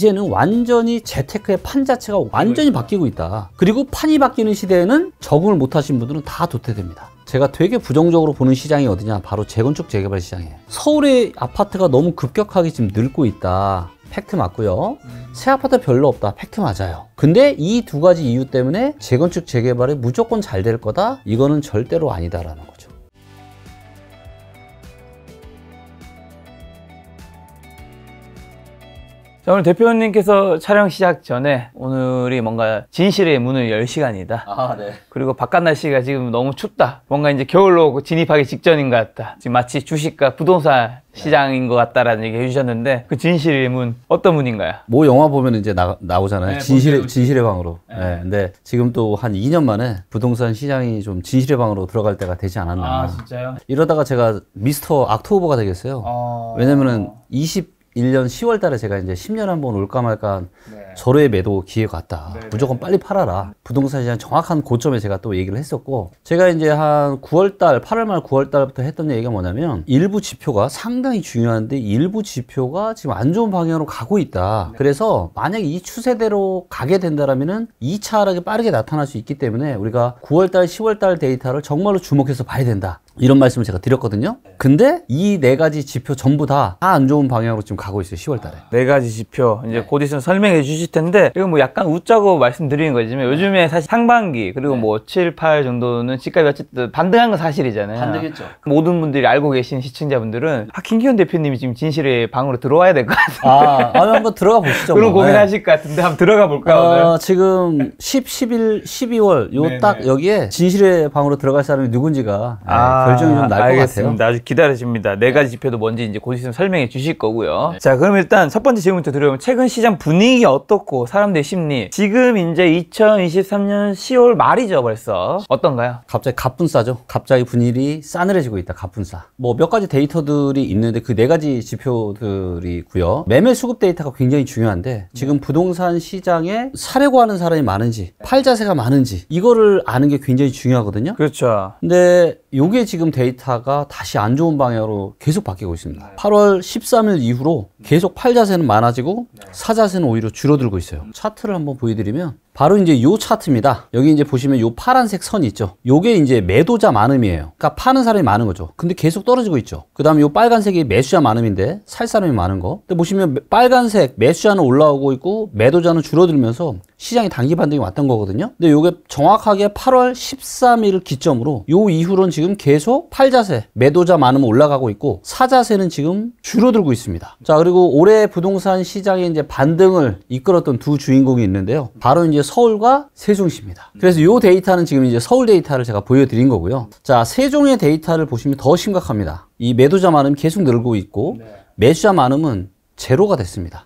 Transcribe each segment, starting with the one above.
이제는 완전히 재테크의 판 자체가 완전히 바뀌고 있다. 그리고 판이 바뀌는 시대에는 적응을 못 하신 분들은 다 도태됩니다. 제가 되게 부정적으로 보는 시장이 어디냐, 바로 재건축 재개발 시장이에요. 서울의 아파트가 너무 급격하게 지금 늙고 있다. 팩트 맞고요. 새 아파트 별로 없다. 팩트 맞아요. 근데 이 두 가지 이유 때문에 재건축 재개발이 무조건 잘 될 거다? 이거는 절대로 아니다라는 거죠. 자, 오늘 대표님께서 촬영 시작 전에 오늘이 뭔가 진실의 문을 열 시간이다. 네. 그리고 바깥 날씨가 지금 너무 춥다. 뭔가 이제 겨울로 진입하기 직전인 것 같다. 지금 마치 주식과 부동산 시장인 것 같다라는 얘기 해주셨는데 그 진실의 문 어떤 문인가요? 뭐 영화 보면 이제 나오잖아요. 네, 진실의 방으로. 네. 네. 근데 지금 또 한 2년 만에 부동산 시장이 좀 진실의 방으로 들어갈 때가 되지 않았나. 아, 진짜요? 이러다가 제가 미스터 악토버가 되겠어요. 왜냐면은 21년 10월 달에 제가 이제 10년에 한 번 올까 말까 절호의 매도 기회가 왔다. 네네. 무조건 빨리 팔아라. 부동산 시장 정확한 고점에 제가 또 얘기를 했었고, 제가 이제 한 9월 달, 8월 말 9월 달부터 했던 얘기가 뭐냐면, 일부 지표가 상당히 중요한데 일부 지표가 지금 안 좋은 방향으로 가고 있다. 그래서 만약에 이 추세대로 가게 된다라면은 2차 하락이 빠르게 나타날 수 있기 때문에 우리가 9월 달, 10월 달 데이터를 정말로 주목해서 봐야 된다. 이런 말씀을 제가 드렸거든요. 근데 이 네 가지 지표 전부 다 안 좋은 방향으로 지금 가고 있어요. 10월 달에. 네 가지 지표 이제 곧 있으면 설명해 주실 텐데, 이거 뭐 약간 웃자고 말씀드리는 거지만 요즘에 사실 상반기 그리고 뭐 7, 8 정도는 집값이 어쨌든 반등한 건 사실이잖아요. 반등했죠. 모든 분들이 알고 계신 시청자분들은 김기현 대표님이 지금 진실의 방으로 들어와야 될 것 같은데 한번 들어가 보시죠. 그런 고민하실 것 같은데 한번 들어가 볼까요? 지금 11, 12월 요 딱 여기에 진실의 방으로 들어갈 사람이 누군지가 결정이 좀 날 것 같아요. 아주 기다려집니다. 네 가지 지표도 뭔지 이제 곧 있으면 설명해 주실 거고요. 자, 그럼 일단 첫 번째 질문부터 들어보면 최근 시장 분위기 어떻고 사람들의 심리, 지금 이제 2023년 10월 말이죠 벌써, 어떤가요? 갑자기 갑분싸죠. 갑자기 분위기 싸늘해지고 있다. 갑분싸. 뭐 몇 가지 데이터들이 있는데 그 네 가지 지표들이고요. 매매 수급 데이터가 굉장히 중요한데 지금 부동산 시장에 사려고 하는 사람이 많은지 팔자세가 많은지 이거를 아는 게 굉장히 중요하거든요. 그렇죠. 근데 요게 지금 데이터가 다시 안 좋은 방향으로 계속 바뀌고 있습니다. 8월 13일 이후로 계속 팔자세는 많아지고 사자세는 오히려 줄어들고 있어요. 차트를 한번 보여드리면 바로 이제 요 차트입니다. 여기 이제 보시면 요 파란색 선이 있죠. 요게 이제 매도자 많음이에요. 그러니까 파는 사람이 많은 거죠. 근데 계속 떨어지고 있죠. 그 다음에 요 빨간색이 매수자 많음인데 살 사람이 많은 거. 근데 보시면 빨간색 매수자는 올라오고 있고 매도자는 줄어들면서 시장이 단기 반등이 왔던 거거든요. 근데 요게 정확하게 8월 13일 기점으로 요 이후로는 지금 계속 팔자세 매도자 많으면 올라가고 있고 사자세는 지금 줄어들고 있습니다. 자, 그리고 올해 부동산 시장의 이제 반등을 이끌었던 두 주인공이 있는데요. 바로 이제 서울과 세종시입니다. 그래서 이 데이터는 지금 이제 서울 데이터를 제가 보여드린 거고요. 자, 세종의 데이터를 보시면 더 심각합니다. 이 매도자 많음 계속 늘고 있고 매수자 많음은 제로가 됐습니다.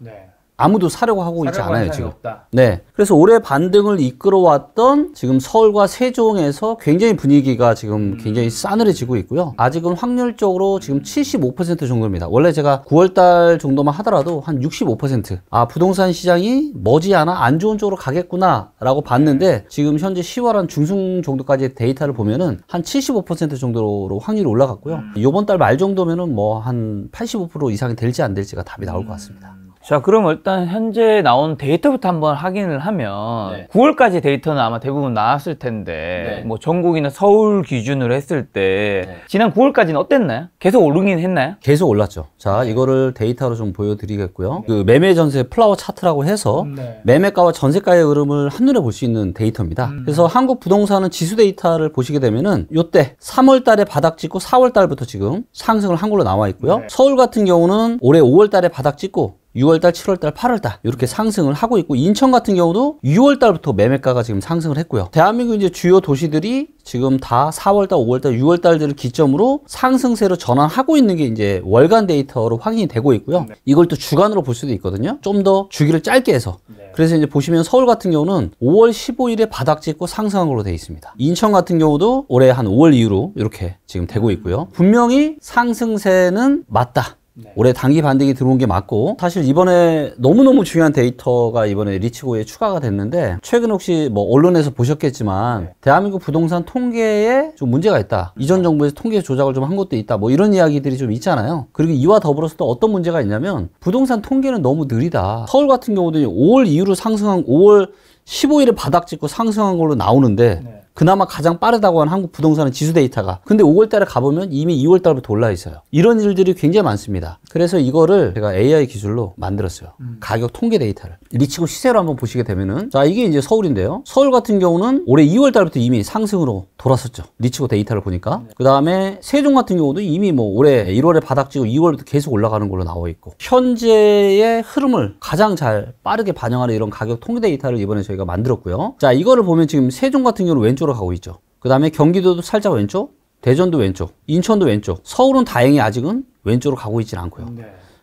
아무도 사려고 하고 있지 않아요, 지금. 네. 그래서 올해 반등을 이끌어왔던 지금 서울과 세종에서 굉장히 분위기가 지금 굉장히 싸늘해지고 있고요. 아직은 확률적으로 지금 75% 정도입니다. 원래 제가 9월달 정도만 하더라도 한 65%. 부동산 시장이 머지않아 안 좋은 쪽으로 가겠구나 라고 봤는데 지금 현재 10월 한 중순 정도까지 데이터를 보면은 한 75% 정도로 확률이 올라갔고요. 이번 달 말 정도면은 뭐 한 85% 이상이 될지 안 될지가 답이 나올 것 같습니다. 자, 그럼 일단 현재 나온 데이터부터 한번 확인을 하면 9월까지 데이터는 아마 대부분 나왔을 텐데 뭐 전국이나 서울 기준으로 했을 때 지난 9월까지는 어땠나요? 계속 오르긴 했나요? 계속 올랐죠. 자, 이거를 데이터로 좀 보여드리겠고요. 그 매매 전세 플라워 차트라고 해서 매매가와 전세가의 흐름을 한눈에 볼 수 있는 데이터입니다. 그래서 한국 부동산은 지수 데이터를 보시게 되면은 요때 3월 달에 바닥 찍고 4월 달부터 지금 상승을 한 걸로 나와 있고요. 서울 같은 경우는 올해 5월 달에 바닥 찍고 6월달, 7월달, 8월달 이렇게 상승을 하고 있고, 인천 같은 경우도 6월달부터 매매가가 지금 상승을 했고요. 대한민국 이제 주요 도시들이 지금 다 4월달, 5월달, 6월달들을 기점으로 상승세로 전환하고 있는 게 이제 월간 데이터로 확인이 되고 있고요. 이걸 또 주간으로 볼 수도 있거든요. 좀 더 주기를 짧게 해서. 그래서 이제 보시면 서울 같은 경우는 5월 15일에 바닥 찍고 상승한 걸로 되어 있습니다. 인천 같은 경우도 올해 한 5월 이후로 이렇게 지금 되고 있고요. 분명히 상승세는 맞다. 올해 단기 반등이 들어온 게 맞고, 사실 이번에 너무너무 중요한 데이터가 이번에 리치고에 추가가 됐는데, 최근 혹시 뭐 언론에서 보셨겠지만 대한민국 부동산 통계에 좀 문제가 있다, 이전 정부에서 통계 조작을 좀 한 것도 있다, 뭐 이런 이야기들이 좀 있잖아요. 그리고 이와 더불어서 또 어떤 문제가 있냐면, 부동산 통계는 너무 느리다. 서울 같은 경우도 5월 이후로 상승한, 5월 15일에 바닥 찍고 상승한 걸로 나오는데 그나마 가장 빠르다고 하는 한국 부동산은 지수 데이터가, 근데 5월 달에 가보면 이미 2월 달부터 올라 있어요. 이런 일들이 굉장히 많습니다. 그래서 이거를 제가 AI 기술로 만들었어요. 가격 통계 데이터를 리치고 시세로 한번 보시게 되면은, 자, 이게 이제 서울인데요. 서울 같은 경우는 올해 2월 달부터 이미 상승으로 돌았었죠. 리치고 데이터를 보니까. 그 다음에 세종 같은 경우도 이미 뭐 올해 1월에 바닥 찍고 2월부터 계속 올라가는 걸로 나와 있고, 현재의 흐름을 가장 잘 빠르게 반영하는 이런 가격 통계 데이터를 이번에 저희가 만들었고요. 자, 이거를 보면 지금 세종 같은 경우는 왼쪽으로 가고 있죠. 그 다음에 경기도도 살짝 왼쪽, 대전도 왼쪽, 인천도 왼쪽, 서울은 다행히 아직은 왼쪽으로 가고 있지는 않고요.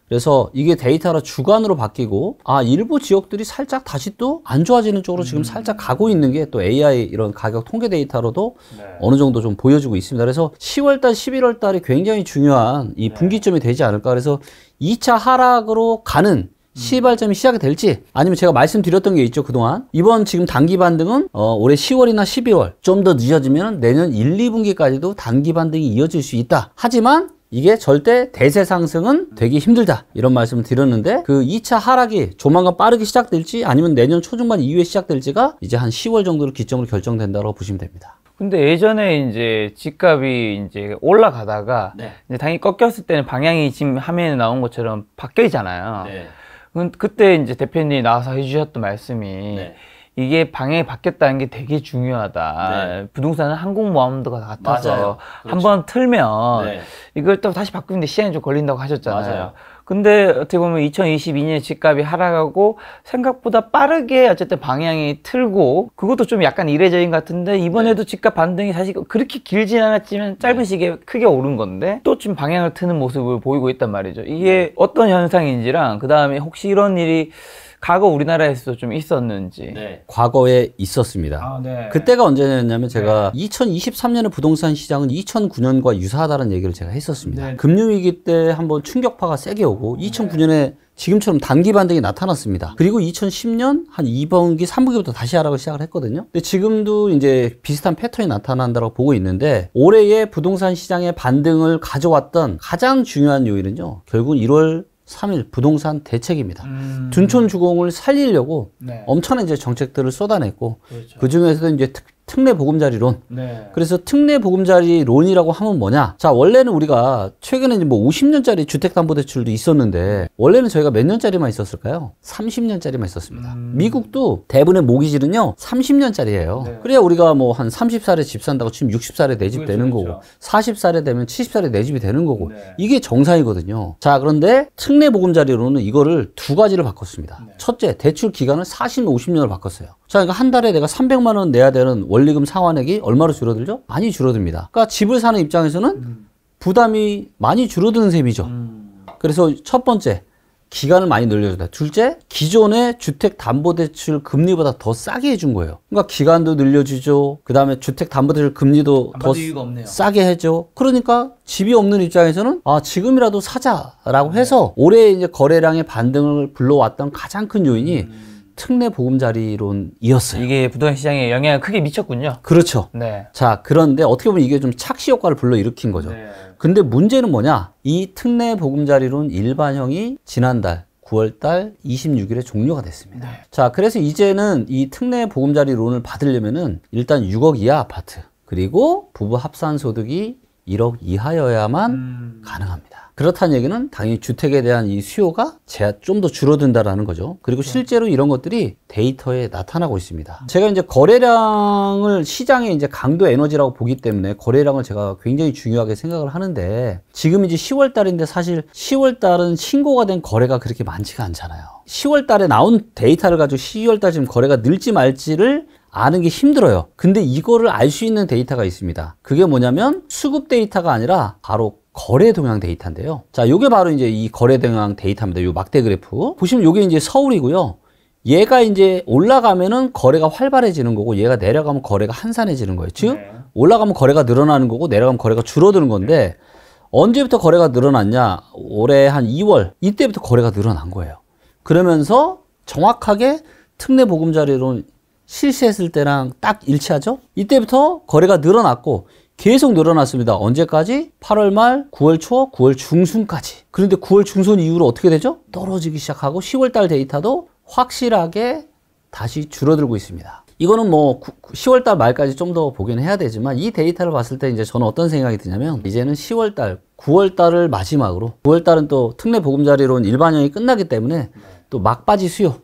그래서 이게 데이터가 주간으로 바뀌고, 아, 일부 지역들이 살짝 다시 또 안 좋아지는 쪽으로 지금 살짝 가고 있는 게 또 AI 이런 가격 통계 데이터로도 어느 정도 좀 보여주고 있습니다. 그래서 10월달, 11월달이 굉장히 중요한 이 분기점이 되지 않을까. 그래서 2차 하락으로 가는 시발점이 시작이 될지, 아니면 제가 말씀드렸던 게 있죠, 그동안. 이번 지금 단기 반등은 올해 10월이나 12월, 좀 더 늦어지면 내년 1, 2분기까지도 단기 반등이 이어질 수 있다. 하지만 이게 절대 대세 상승은 되기 힘들다, 이런 말씀을 드렸는데, 그 2차 하락이 조만간 빠르게 시작될지 아니면 내년 초중반 이후에 시작될지가 이제 한 10월 정도로 기점으로 결정된다고 보시면 됩니다. 근데 예전에 이제 집값이 이제 올라가다가 이제 당연히 꺾였을 때는 방향이 지금 화면에 나온 것처럼 바뀌잖아요. 그때 이제 대표님이 나와서 해주셨던 말씀이 이게 방향이 바뀌었다는 게 되게 중요하다. 부동산은 항공모함도 같아서 한번 틀면 이걸 또 다시 바꾸는데 시간이 좀 걸린다고 하셨잖아요. 근데 어떻게 보면 2022년에 집값이 하락하고 생각보다 빠르게 어쨌든 방향이 틀고, 그것도 좀 약간 이례적인 것 같은데, 이번에도 집값 반등이 사실 그렇게 길진 않았지만 짧은 시기에 크게 오른 건데 또 지금 방향을 트는 모습을 보이고 있단 말이죠. 이게 어떤 현상인지랑, 그 다음에 혹시 이런 일이 과거 우리나라에서도 좀 있었는지. 과거에 있었습니다. 그때가 언제였냐면, 제가 2023년의 부동산 시장은 2009년과 유사하다는 얘기를 제가 했었습니다. 금융위기 때 한번 충격파가 세게 오고, 2009년에 지금처럼 단기 반등이 나타났습니다. 그리고 2010년 한 2분기, 3분기부터 다시 하락을 시작을 했거든요. 근데 지금도 이제 비슷한 패턴이 나타난다고 보고 있는데, 올해의 부동산 시장의 반등을 가져왔던 가장 중요한 요인은요, 결국은 1월 3일 부동산 대책입니다. 둔촌 주공을 살리려고 엄청난 이제 정책들을 쏟아냈고, 그 중에서도 이제 특례 보금자리론. 그래서 특례 보금자리론이라고 하면 뭐냐? 자, 원래는 우리가 최근에 이제 뭐 50년짜리 주택담보대출도 있었는데, 원래는 저희가 몇 년짜리만 있었을까요? 30년짜리만 있었습니다. 미국도 대부분의 모기지는요 30년짜리예요. 그래야 우리가 뭐 한 30살에 집 산다고 치면 60살에 내 집 되는 거고, 40살에 되면 70살에 내 집이 되는 거고, 이게 정상이거든요. 자, 그런데 특례 보금자리론은 이거를 두 가지를 바꿨습니다. 첫째, 대출 기간을 40년, 50년을 바꿨어요. 자, 그러니까 한 달에 내가 300만 원 내야 되는 원리금 상환액이 얼마로 줄어들죠? 많이 줄어듭니다. 그러니까 집을 사는 입장에서는 부담이 많이 줄어드는 셈이죠. 그래서 첫 번째, 기간을 많이 늘려준다. 둘째, 기존의 주택담보대출 금리보다 더 싸게 해준 거예요. 그러니까 기간도 늘려주죠. 그 다음에 주택담보대출 금리도 더 싸게 해줘. 그러니까 집이 없는 입장에서는, 아, 지금이라도 사자라고 해서 올해 이제 거래량의 반등을 불러왔던 가장 큰 요인이 특례 보금자리론이었어요. 이게 부동산 시장에 영향을 크게 미쳤군요. 그렇죠. 자, 그런데 어떻게 보면 이게 좀 착시 효과를 불러일으킨 거죠. 근데 문제는 뭐냐? 이 특례 보금자리론 일반형이 지난달 9월달 26일에 종료가 됐습니다. 자, 그래서 이제는 이 특례 보금자리론을 받으려면은 일단 6억 이하 아파트, 그리고 부부 합산 소득이 1억 이하여야만 가능합니다. 그렇다는 얘기는 당연히 주택에 대한 이 수요가 좀 더 줄어든다라는 거죠. 그리고 실제로 이런 것들이 데이터에 나타나고 있습니다. 제가 이제 거래량을 시장의 이제 강도 에너지라고 보기 때문에 거래량을 제가 굉장히 중요하게 생각을 하는데, 지금 이제 10월 달인데 사실 10월 달은 신고가 된 거래가 그렇게 많지가 않잖아요. 10월 달에 나온 데이터를 가지고 12월 달 지금 거래가 늘지 말지를 아는 게 힘들어요. 근데 이거를 알 수 있는 데이터가 있습니다. 그게 뭐냐면 수급 데이터가 아니라 바로 거래 동향 데이터인데요. 자, 요게 바로 이제 이 거래 동향 데이터입니다. 요 막대 그래프. 보시면 요게 이제 서울이고요. 얘가 이제 올라가면은 거래가 활발해지는 거고, 얘가 내려가면 거래가 한산해지는 거예요. 즉, 올라가면 거래가 늘어나는 거고, 내려가면 거래가 줄어드는 건데, 언제부터 거래가 늘어났냐? 올해 한 2월 이때부터 거래가 늘어난 거예요. 그러면서 정확하게 특례 보금자리로 실시했을 때랑 딱 일치하죠? 이때부터 거래가 늘어났고 계속 늘어났습니다. 언제까지? 8월 말, 9월 초, 9월 중순까지. 그런데 9월 중순 이후로 어떻게 되죠? 떨어지기 시작하고 10월 달 데이터도 확실하게 다시 줄어들고 있습니다. 이거는 뭐 10월 달 말까지 좀 더 보긴 해야 되지만 이 데이터를 봤을 때 이제 저는 어떤 생각이 드냐면 이제는 10월 달, 9월 달을 마지막으로 9월 달은 또 특례 보금자리론 일반형이 끝나기 때문에 또 막바지 수요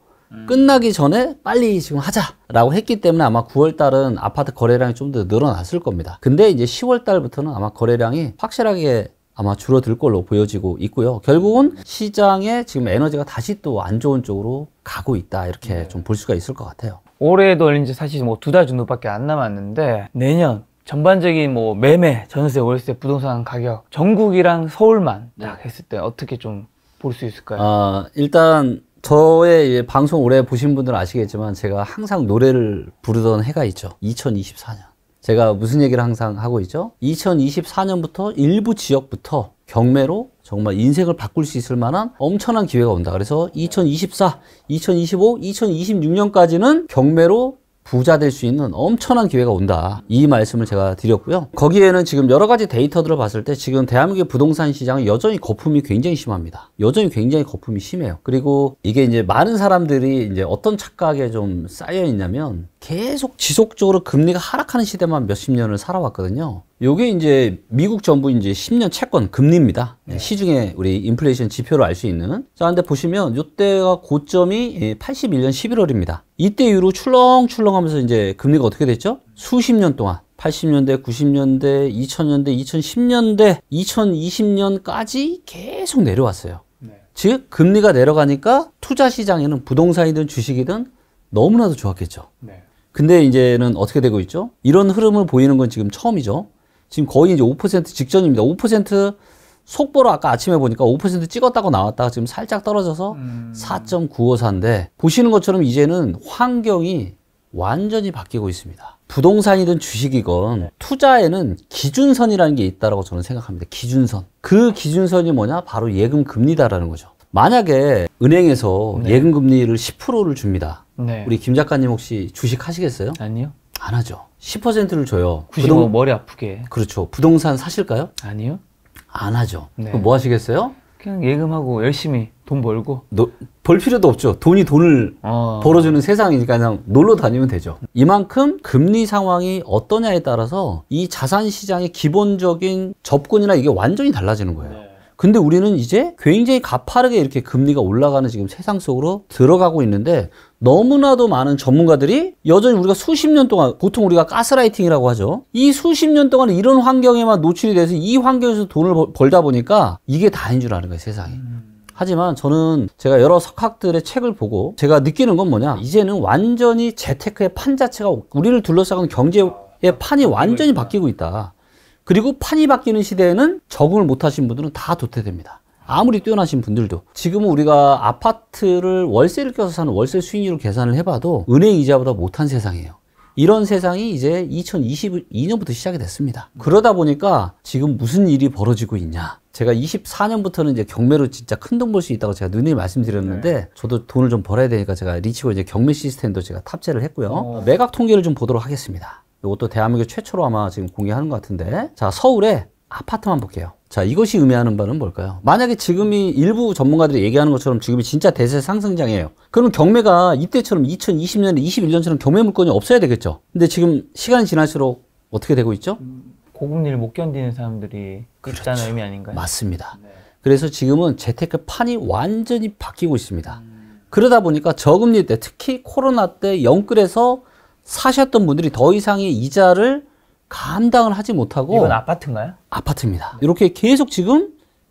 끝나기 전에 빨리 지금 하자라고 했기 때문에 아마 9월 달은 아파트 거래량이 좀 더 늘어났을 겁니다. 근데 이제 10월 달부터는 아마 거래량이 확실하게 아마 줄어들 걸로 보여지고 있고요. 결국은 시장에 지금 에너지가 다시 또 안 좋은 쪽으로 가고 있다. 이렇게 좀 볼 수가 있을 것 같아요. 올해도 이제 사실 뭐 2달 정도밖에 안 남았는데 내년 전반적인 뭐 매매, 전세, 월세, 부동산 가격 전국이랑 서울만 딱 했을 때 어떻게 좀 볼 수 있을까요? 일단 저의 방송 오래 보신 분들은 아시겠지만 제가 항상 노래를 부르던 해가 있죠. 2024년. 제가 무슨 얘기를 항상 하고 있죠? 2024년부터 일부 지역부터 경매로 정말 인생을 바꿀 수 있을 만한 엄청난 기회가 온다. 그래서 2024, 2025, 2026년까지는 경매로 부자 될 수 있는 엄청난 기회가 온다. 이 말씀을 제가 드렸고요. 거기에는 지금 여러 가지 데이터들을 봤을 때 지금 대한민국의 부동산 시장은 여전히 거품이 굉장히 심합니다. 여전히 굉장히 거품이 심해요. 그리고 이게 이제 많은 사람들이 이제 어떤 착각에 좀 쌓여 있냐면 계속 지속적으로 금리가 하락하는 시대만 몇십 년을 살아왔거든요. 요게 이제 미국 정부 이제 10년 채권 금리입니다. 시중에 우리 인플레이션 지표를 알 수 있는. 자, 근데 보시면 요때가 고점이 81년 11월입니다. 이때 이후로 출렁출렁 하면서 이제 금리가 어떻게 됐죠? 수십 년 동안 80년대, 90년대, 2000년대, 2010년대, 2020년까지 계속 내려왔어요. 즉 금리가 내려가니까 투자 시장에는 부동산이든 주식이든 너무나도 좋았겠죠. 근데 이제는 어떻게 되고 있죠? 이런 흐름을 보이는 건 지금 처음이죠. 지금 거의 이제 5% 직전입니다. 5% 속보로 아까 아침에 보니까 5% 찍었다고 나왔다가 지금 살짝 떨어져서 4.954인데 보시는 것처럼 이제는 환경이 완전히 바뀌고 있습니다. 부동산이든 주식이건 투자에는 기준선이라는 게 있다고 저는 생각합니다. 기준선. 그 기준선이 뭐냐? 바로 예금 금리다라는 거죠. 만약에 은행에서 예금 금리를 10%를 줍니다. 우리 김 작가님 혹시 주식 하시겠어요? 아니요. 안 하죠. 10%를 줘요. 굳이 뭐 머리 아프게. 그렇죠. 부동산 사실까요? 아니요. 안 하죠. 그럼 뭐 하시겠어요? 그냥 예금하고 열심히 돈 벌고. 벌 필요도 없죠. 돈을 벌어주는 세상이니까 그냥 놀러 다니면 되죠. 이만큼 금리 상황이 어떠냐에 따라서 이 자산 시장의 기본적인 접근이나 이게 완전히 달라지는 거예요. 근데 우리는 이제 굉장히 가파르게 이렇게 금리가 올라가는 지금 세상 속으로 들어가고 있는데 너무나도 많은 전문가들이 여전히 우리가 수십 년 동안 보통 우리가 가스라이팅이라고 하죠. 이 수십 년 동안 이런 환경에만 노출이 돼서 이 환경에서 돈을 벌다 보니까 이게 다인 줄 아는 거예요, 세상에. 하지만 저는 제가 여러 석학들의 책을 보고 제가 느끼는 건 뭐냐. 이제는 완전히 재테크의 판 자체가 우리를 둘러싸는 경제의 판이 완전히 바뀌고 있다. 그리고 판이 바뀌는 시대에는 적응을 못하신 분들은 다 도태됩니다. 아무리 뛰어나신 분들도. 지금은 우리가 아파트를 월세를 껴서 사는 월세 수익률을 계산을 해봐도 은행 이자보다 못한 세상이에요. 이런 세상이 이제 2022년부터 시작이 됐습니다. 그러다 보니까 지금 무슨 일이 벌어지고 있냐. 제가 24년부터는 이제 경매로 진짜 큰 돈 벌 수 있다고 제가 누누이 말씀드렸는데 저도 돈을 좀 벌어야 되니까 제가 리치고 이제 경매 시스템도 제가 탑재를 했고요. 매각 통계를 좀 보도록 하겠습니다. 이것도 대한민국 최초로 아마 지금 공개하는 것 같은데 자, 서울에 아파트만 볼게요. 자, 이것이 의미하는 바는 뭘까요? 만약에 지금이 일부 전문가들이 얘기하는 것처럼 지금이 진짜 대세 상승장이에요. 그러면 경매가 이때처럼 2020년에 21년처럼 경매 물건이 없어야 되겠죠. 근데 지금 시간이 지날수록 어떻게 되고 있죠? 고금리를 못 견디는 사람들이 있다는 의미 아닌가요? 맞습니다. 그래서 지금은 재테크 판이 완전히 바뀌고 있습니다. 그러다 보니까 저금리 때 특히 코로나 때 영끌에서 사셨던 분들이 더 이상의 이자를 감당을 하지 못하고 이건 아파트인가요? 아파트입니다. 이렇게 계속 지금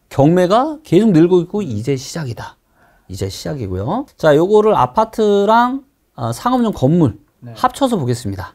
경매가 계속 늘고 있고 이제 시작이다. 이제 시작이고요. 자, 요거를 아파트랑 상업용 건물 합쳐서 보겠습니다.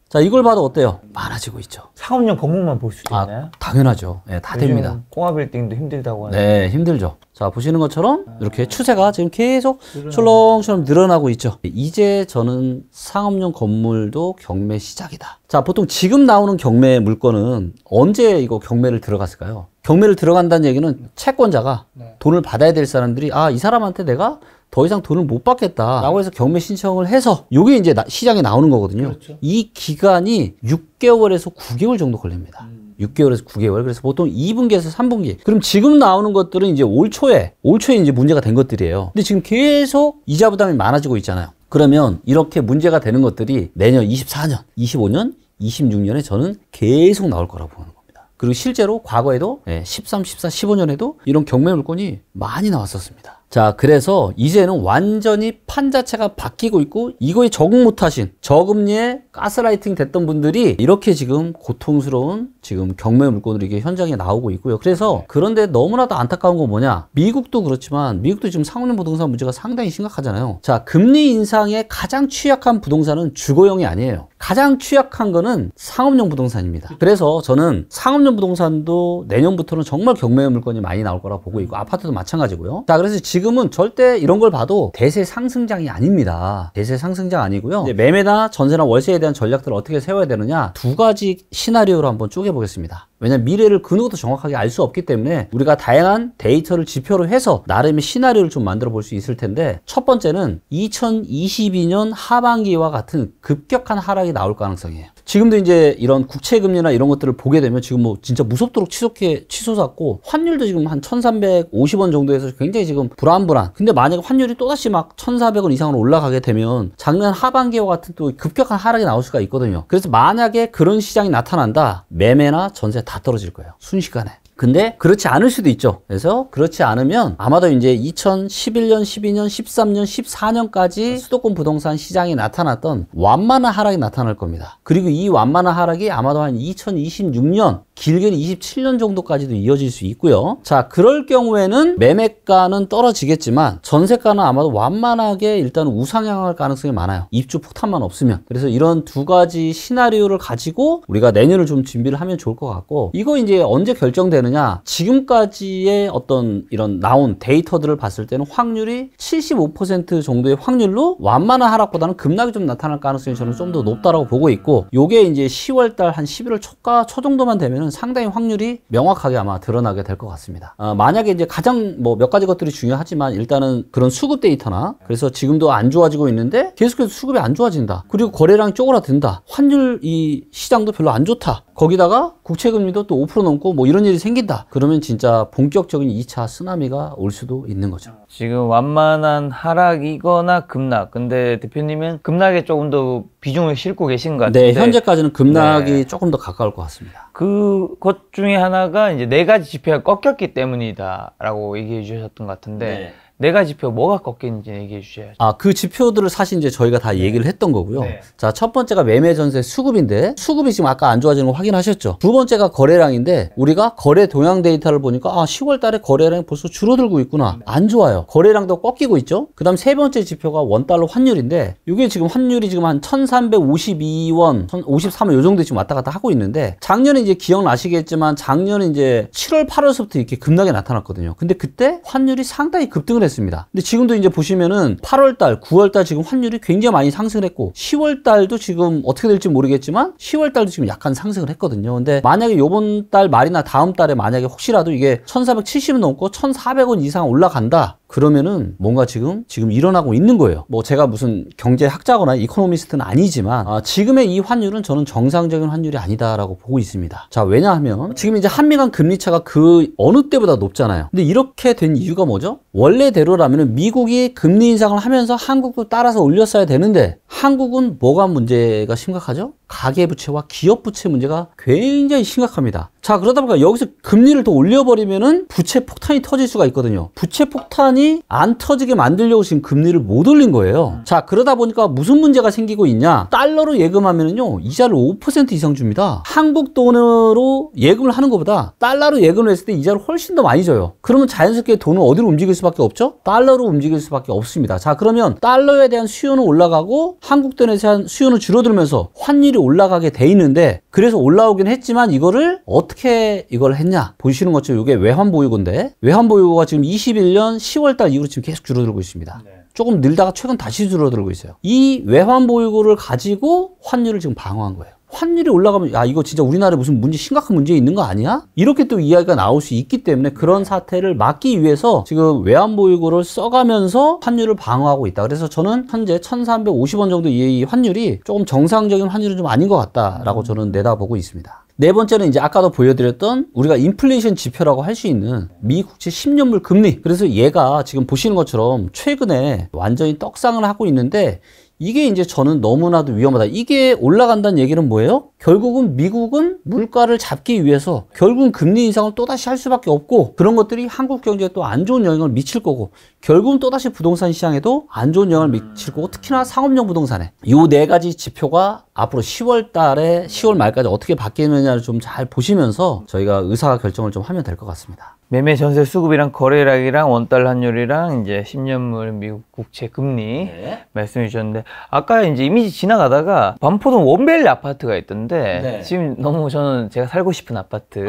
자, 이걸 봐도 어때요? 많아지고 있죠. 상업용 건물만 볼 수 있나요? 당연하죠. 네, 다 됩니다. 공화빌딩도 힘들다고 하는데. 네, 힘들죠. 자, 보시는 것처럼 이렇게 추세가 지금 계속 출렁출렁 늘어나고 있죠. 이제 저는 상업용 건물도 경매 시작이다. 자, 보통 지금 나오는 경매 물건은 언제 이거 경매를 들어갔을까요? 경매를 들어간다는 얘기는 채권자가 돈을 받아야 될 사람들이 아, 이 사람한테 내가 더 이상 돈을 못 받겠다라고 해서 경매 신청을 해서 이게 이제 시장에 나오는 거거든요. 그렇죠. 이 기간이 6개월에서 9개월 정도 걸립니다. 6개월에서 9개월. 그래서 보통 2분기에서 3분기. 그럼 지금 나오는 것들은 이제 올 초에 이제 문제가 된 것들이에요. 근데 지금 계속 이자 부담이 많아지고 있잖아요. 그러면 이렇게 문제가 되는 것들이 내년 24년, 25년, 26년에 저는 계속 나올 거라고 보는 겁니다. 그리고 실제로 과거에도 13, 14, 15년에도 이런 경매 물건이 많이 나왔었습니다. 자, 그래서 이제는 완전히 판 자체가 바뀌고 있고 이거에 적응 못하신 저금리에 가스라이팅 됐던 분들이 이렇게 지금 고통스러운 지금 경매 물건으로 이게 현장에 나오고 있고요. 그래서 그런데 너무나도 안타까운 건 뭐냐? 미국도 그렇지만 미국도 지금 상업용 부동산 문제가 상당히 심각하잖아요. 자, 금리 인상에 가장 취약한 부동산은 주거용이 아니에요. 가장 취약한 거는 상업용 부동산입니다. 그래서 저는 상업용 부동산도 내년부터는 정말 경매 물건이 많이 나올 거라 보고 있고 아파트도 마찬가지고요. 자, 그래서 지금은 절대 이런 걸 봐도 대세 상승장이 아닙니다. 대세 상승장 아니고요. 이제 매매나 전세나 월세에 대한 전략들을 어떻게 세워야 되느냐 두 가지 시나리오로 한번 쪼개보겠습니다. 왜냐면 미래를 그 누구도 정확하게 알 수 없기 때문에 우리가 다양한 데이터를 지표로 해서 나름의 시나리오를 좀 만들어 볼 수 있을 텐데 첫 번째는 2022년 하반기와 같은 급격한 하락이 나올 가능성이에요. 지금도 이제 이런 국채금리나 이런 것들을 보게 되면 지금 뭐 진짜 무섭도록 치솟았고 환율도 지금 한 1350원 정도에서 굉장히 지금 불안불안. 근데 만약에 환율이 또다시 막 1400원 이상으로 올라가게 되면 작년 하반기와 같은 또 급격한 하락이 나올 수가 있거든요. 그래서 만약에 그런 시장이 나타난다. 매매나 전세 다 떨어질 거예요. 순식간에. 근데 그렇지 않을 수도 있죠. 그래서 그렇지 않으면 아마도 이제 2011년, 12년, 13년, 14년까지 수도권 부동산 시장이 나타났던 완만한 하락이 나타날 겁니다. 그리고 이 완만한 하락이 아마도 한 2026년, 길게는 27년 정도까지도 이어질 수 있고요. 자, 그럴 경우에는 매매가는 떨어지겠지만 전세가는 아마도 완만하게 일단 우상향할 가능성이 많아요. 입주 폭탄만 없으면. 그래서 이런 두 가지 시나리오를 가지고 우리가 내년을 좀 준비를 하면 좋을 것 같고 이거 이제 언제 결정되느냐 지금까지의 어떤 이런 나온 데이터들을 봤을 때는 확률이 75% 정도의 확률로 완만한 하락보다는 급락이 좀 나타날 가능성이 저는 좀 더 높다라고 보고 있고 요게 이제 10월달 한 11월 초 정도만 되면은 상당히 확률이 명확하게 아마 드러나게 될 것 같습니다. 만약에 이제 가장 뭐 몇 가지 것들이 중요하지만 일단은 그런 수급 데이터나 그래서 지금도 안 좋아지고 있는데 계속해서 수급이 안 좋아진다. 그리고 거래량이 쪼그라든다. 환율 이 시장도 별로 안 좋다. 거기다가 국채금리도 또 5% 넘고 뭐 이런 일이 생긴다. 그러면 진짜 본격적인 2차 쓰나미가 올 수도 있는 거죠. 지금 완만한 하락이거나 급락. 근데 대표님은 급락에 조금 더 비중을 싣고 계신 것 같은데. 네, 현재까지는 급락이 조금 더 가까울 것 같습니다. 그것 중에 하나가 이제 4가지 지표가 꺾였기 때문이다라고 얘기해 주셨던 것 같은데. 네 가지 지표 뭐가 꺾였는지 얘기해 주셔야죠. 그 지표들을 사실 이제 저희가 다 얘기를 했던 거고요. 자, 첫 번째가 매매 전세 수급인데 수급이 지금 아까 안 좋아지는 거 확인하셨죠? 두 번째가 거래량인데 우리가 거래 동향 데이터를 보니까 10월 달에 거래량이 벌써 줄어들고 있구나. 안 좋아요. 거래량도 꺾이고 있죠? 그 다음 세 번째 지표가 원달러 환율인데 이게 지금 환율이 지금 한 1352원, 13원 요 정도 지금 왔다 갔다 하고 있는데 작년에 이제 기억나시겠지만 작년에 이제 7월, 8월서부터 이렇게 급락이 나타났거든요. 근데 그때 환율이 상당히 급등을 했습니다. 근데 지금도 이제 보시면은 8월달, 9월달 지금 환율이 굉장히 많이 상승을 했고 10월달도 지금 어떻게 될지 모르겠지만 10월달도 지금 약간 상승을 했거든요. 근데 만약에 요번 달 말이나 다음 달에 만약에 혹시라도 이게 1470원 넘고 1400원 이상 올라간다. 그러면은 뭔가 지금 일어나고 있는 거예요. 뭐 제가 무슨 경제학자거나 이코노미스트는 아니지만 지금의 이 환율은 저는 정상적인 환율이 아니다라고 보고 있습니다. 자, 왜냐하면 지금 이제 한미 간 금리 차가 그 어느 때보다 높잖아요. 근데 이렇게 된 이유가 뭐죠? 원래대로라면은 미국이 금리 인상을 하면서 한국도 따라서 올렸어야 되는데 한국은 뭐가 문제가 심각하죠? 가계부채와 기업부채 문제가 굉장히 심각합니다. 자, 그러다 보니까 여기서 금리를 더 올려버리면은 부채 폭탄이 터질 수가 있거든요. 부채 폭탄이 안 터지게 만들려고 지금 금리를 못 올린 거예요. 자, 그러다 보니까 무슨 문제가 생기고 있냐? 달러로 예금하면은요, 이자를 5% 이상 줍니다. 한국 돈으로 예금을 하는 것보다 달러로 예금을 했을 때 이자를 훨씬 더 많이 줘요. 그러면 자연스럽게 돈은 어디로 움직일 수밖에 없죠? 달러로 움직일 수밖에 없습니다. 자, 그러면 달러에 대한 수요는 올라가고 한국 돈에 대한 수요는 줄어들면서 환율이 올라가게 돼 있는데 그래서 올라오긴 했지만 이거를 어떻게 이걸 했냐 보시는 것처럼 이게 외환보유고인데 외환보유고가 지금 21년 10월달 이후로 지금 계속 줄어들고 있습니다. 조금 늘다가 최근 다시 줄어들고 있어요. 이 외환보유고를 가지고 환율을 지금 방어한 거예요. 환율이 올라가면 야 이거 진짜 우리나라에 무슨 심각한 문제 있는 거 아니야? 이렇게 또 이야기가 나올 수 있기 때문에 그런 사태를 막기 위해서 지금 외환보유고를 써가면서 환율을 방어하고 있다. 그래서 저는 현재 1350원 정도 이 환율이 조금 정상적인 환율은 좀 아닌 것 같다라고 저는 내다보고 있습니다. 네 번째는 이제 아까도 보여드렸던 우리가 인플레이션 지표라고 할 수 있는 미 국채 10년물 금리. 그래서 얘가 지금 보시는 것처럼 최근에 완전히 떡상을 하고 있는데 이게 이제 저는 너무나도 위험하다. 이게 올라간다는 얘기는 뭐예요? 결국은 미국은 물가를 잡기 위해서 결국은 금리 인상을 또다시 할 수밖에 없고 그런 것들이 한국 경제에 또 안 좋은 영향을 미칠 거고 결국은 또다시 부동산 시장에도 안 좋은 영향을 미칠 거고 특히나 상업용 부동산에 이 네 가지 지표가 앞으로 10월 달에 10월 말까지 어떻게 바뀌느냐를 좀 잘 보시면서 저희가 의사 결정을 좀 하면 될 것 같습니다. 매매 전세 수급이랑 거래량이랑 원달러 환율이랑 이제 10년물 미국 국채 금리 말씀해 주셨는데 아까 이제 이미지 지나가다가 반포동 원벨리 아파트가 있던데 지금 너무 저는 제가 살고 싶은 아파트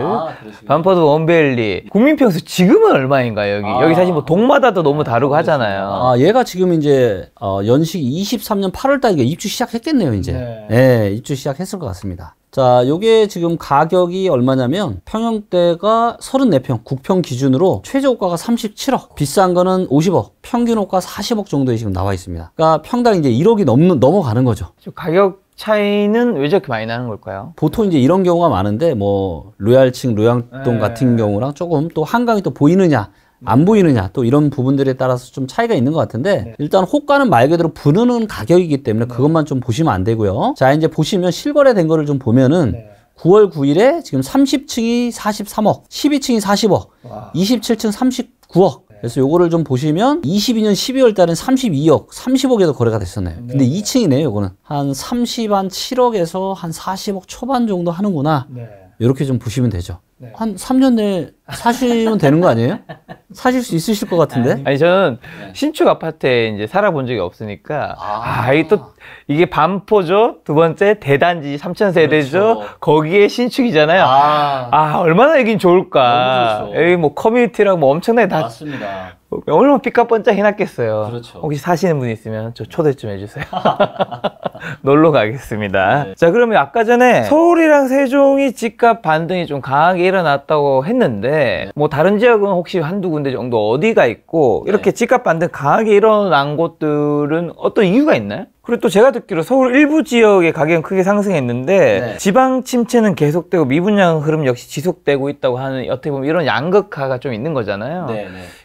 반포동 원벨리 국민평수 지금은 얼마인가요? 여기 사실 뭐 동마다도 너무 다르고 하잖아요. 얘가 지금 이제 연식 23년 8월 달에 입주 시작했겠네요 이제. 네, 입주 시작했을 것 같습니다. 자, 요게 지금 가격이 얼마냐면 평형대가 34평, 9평 기준으로 최저호가가 37억, 비싼 거는 50억, 평균호가 40억 정도에 지금 나와 있습니다. 그러니까 평당 이제 1억이 넘어가는 거죠. 가격 차이는 왜 저렇게 많이 나는 걸까요? 보통 이제 이런 경우가 많은데 뭐 로얄층, 로양동 같은 경우랑 조금 또 한강이 또 보이느냐 안 보이느냐 또 이런 부분들에 따라서 좀 차이가 있는 것 같은데 일단 호가는 말 그대로 부르는 가격이기 때문에 그것만 좀 보시면 안 되고요. 자 이제 보시면 실거래된 거를 좀 보면은 9월 9일에 지금 30층이 43억, 12층이 40억, 27층 39억. 그래서 요거를 좀 보시면 22년 12월 달엔 32억, 30억에도 거래가 됐었네요. 근데 2층이네요, 요거는. 한 7억에서 한 40억 초반 정도 하는구나. 이렇게 좀 보시면 되죠. 한 3년 내에 사시면 되는 거 아니에요? 사실 수 있으실 것 같은데? 아니 저는 신축 아파트에 이제 살아본 적이 없으니까 이게 반포죠. 두 번째 대단지 3000세대죠. 그렇죠. 거기에 신축이잖아요. 얼마나 여긴 좋을까. 여기 뭐 커뮤니티랑 뭐 엄청나게 다 맞습니다. 얼마나 삐까뻔쩍 해놨겠어요. 그렇죠. 혹시 사시는 분 있으면 저 초대 좀 해주세요. 놀러 가겠습니다. 자 그러면 아까 전에 서울이랑 세종이 집값 반등이 좀 강하게 일어났다고 했는데 뭐 다른 지역은 혹시 한두 군데 정도 어디가 있고 이렇게 집값 반등 강하게 일어난 곳들은 어떤 이유가 있나요? 그리고 또 제가 듣기로 서울 일부 지역의 가격은 크게 상승했는데 지방 침체는 계속되고 미분양 흐름 역시 지속되고 있다고 하는 어떻게 보면 이런 양극화가 좀 있는 거잖아요.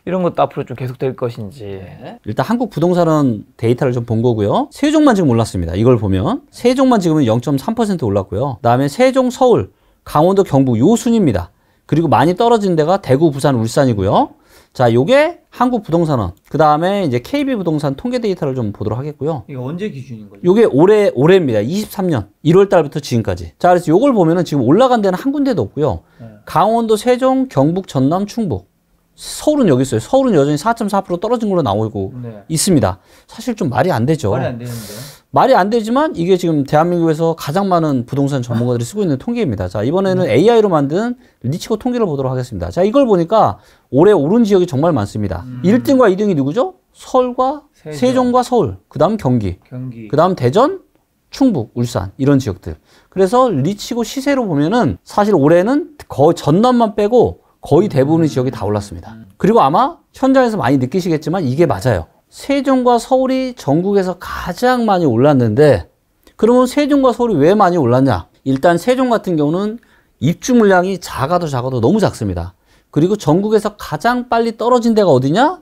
이런 것도 앞으로 좀 계속될 것인지. 일단 한국 부동산은 데이터를 좀 본 거고요. 세종만 지금 올랐습니다. 이걸 보면 세종만 지금은 0.3% 올랐고요. 그다음에 세종, 서울, 강원도, 경북 요 순입니다. 그리고 많이 떨어진 데가 대구, 부산, 울산이고요. 자, 요게 한국 부동산원. 그 다음에 이제 KB 부동산 통계 데이터를 좀 보도록 하겠고요. 이거 언제 기준인 거죠? 요게 올해입니다. 23년 1월 달부터 지금까지. 자, 그래서 요걸 보면은 지금 올라간 데는 한 군데도 없고요. 강원도, 세종, 경북, 전남, 충북. 서울은 여기 있어요. 서울은 여전히 4.4% 떨어진 걸로 나오고 있습니다. 사실 좀 말이 안 되죠. 말이 안 되는데요. 말이 안 되지만 이게 지금 대한민국에서 가장 많은 부동산 전문가들이 쓰고 있는 통계입니다. 자, 이번에는 AI로 만든 리치고 통계를 보도록 하겠습니다. 자, 이걸 보니까 올해 오른 지역이 정말 많습니다. 1등과 2등이 누구죠? 서울과 세종과 서울, 그 다음 경기. 그 다음 대전, 충북, 울산 이런 지역들. 그래서 리치고 시세로 보면은 사실 올해는 거의 전남만 빼고 거의 대부분의 지역이 다 올랐습니다. 그리고 아마 현장에서 많이 느끼시겠지만 이게 맞아요. 세종과 서울이 전국에서 가장 많이 올랐는데 그러면 세종과 서울이 왜 많이 올랐냐? 일단 세종 같은 경우는 입주 물량이 작아도 너무 작습니다. 그리고 전국에서 가장 빨리 떨어진 데가 어디냐?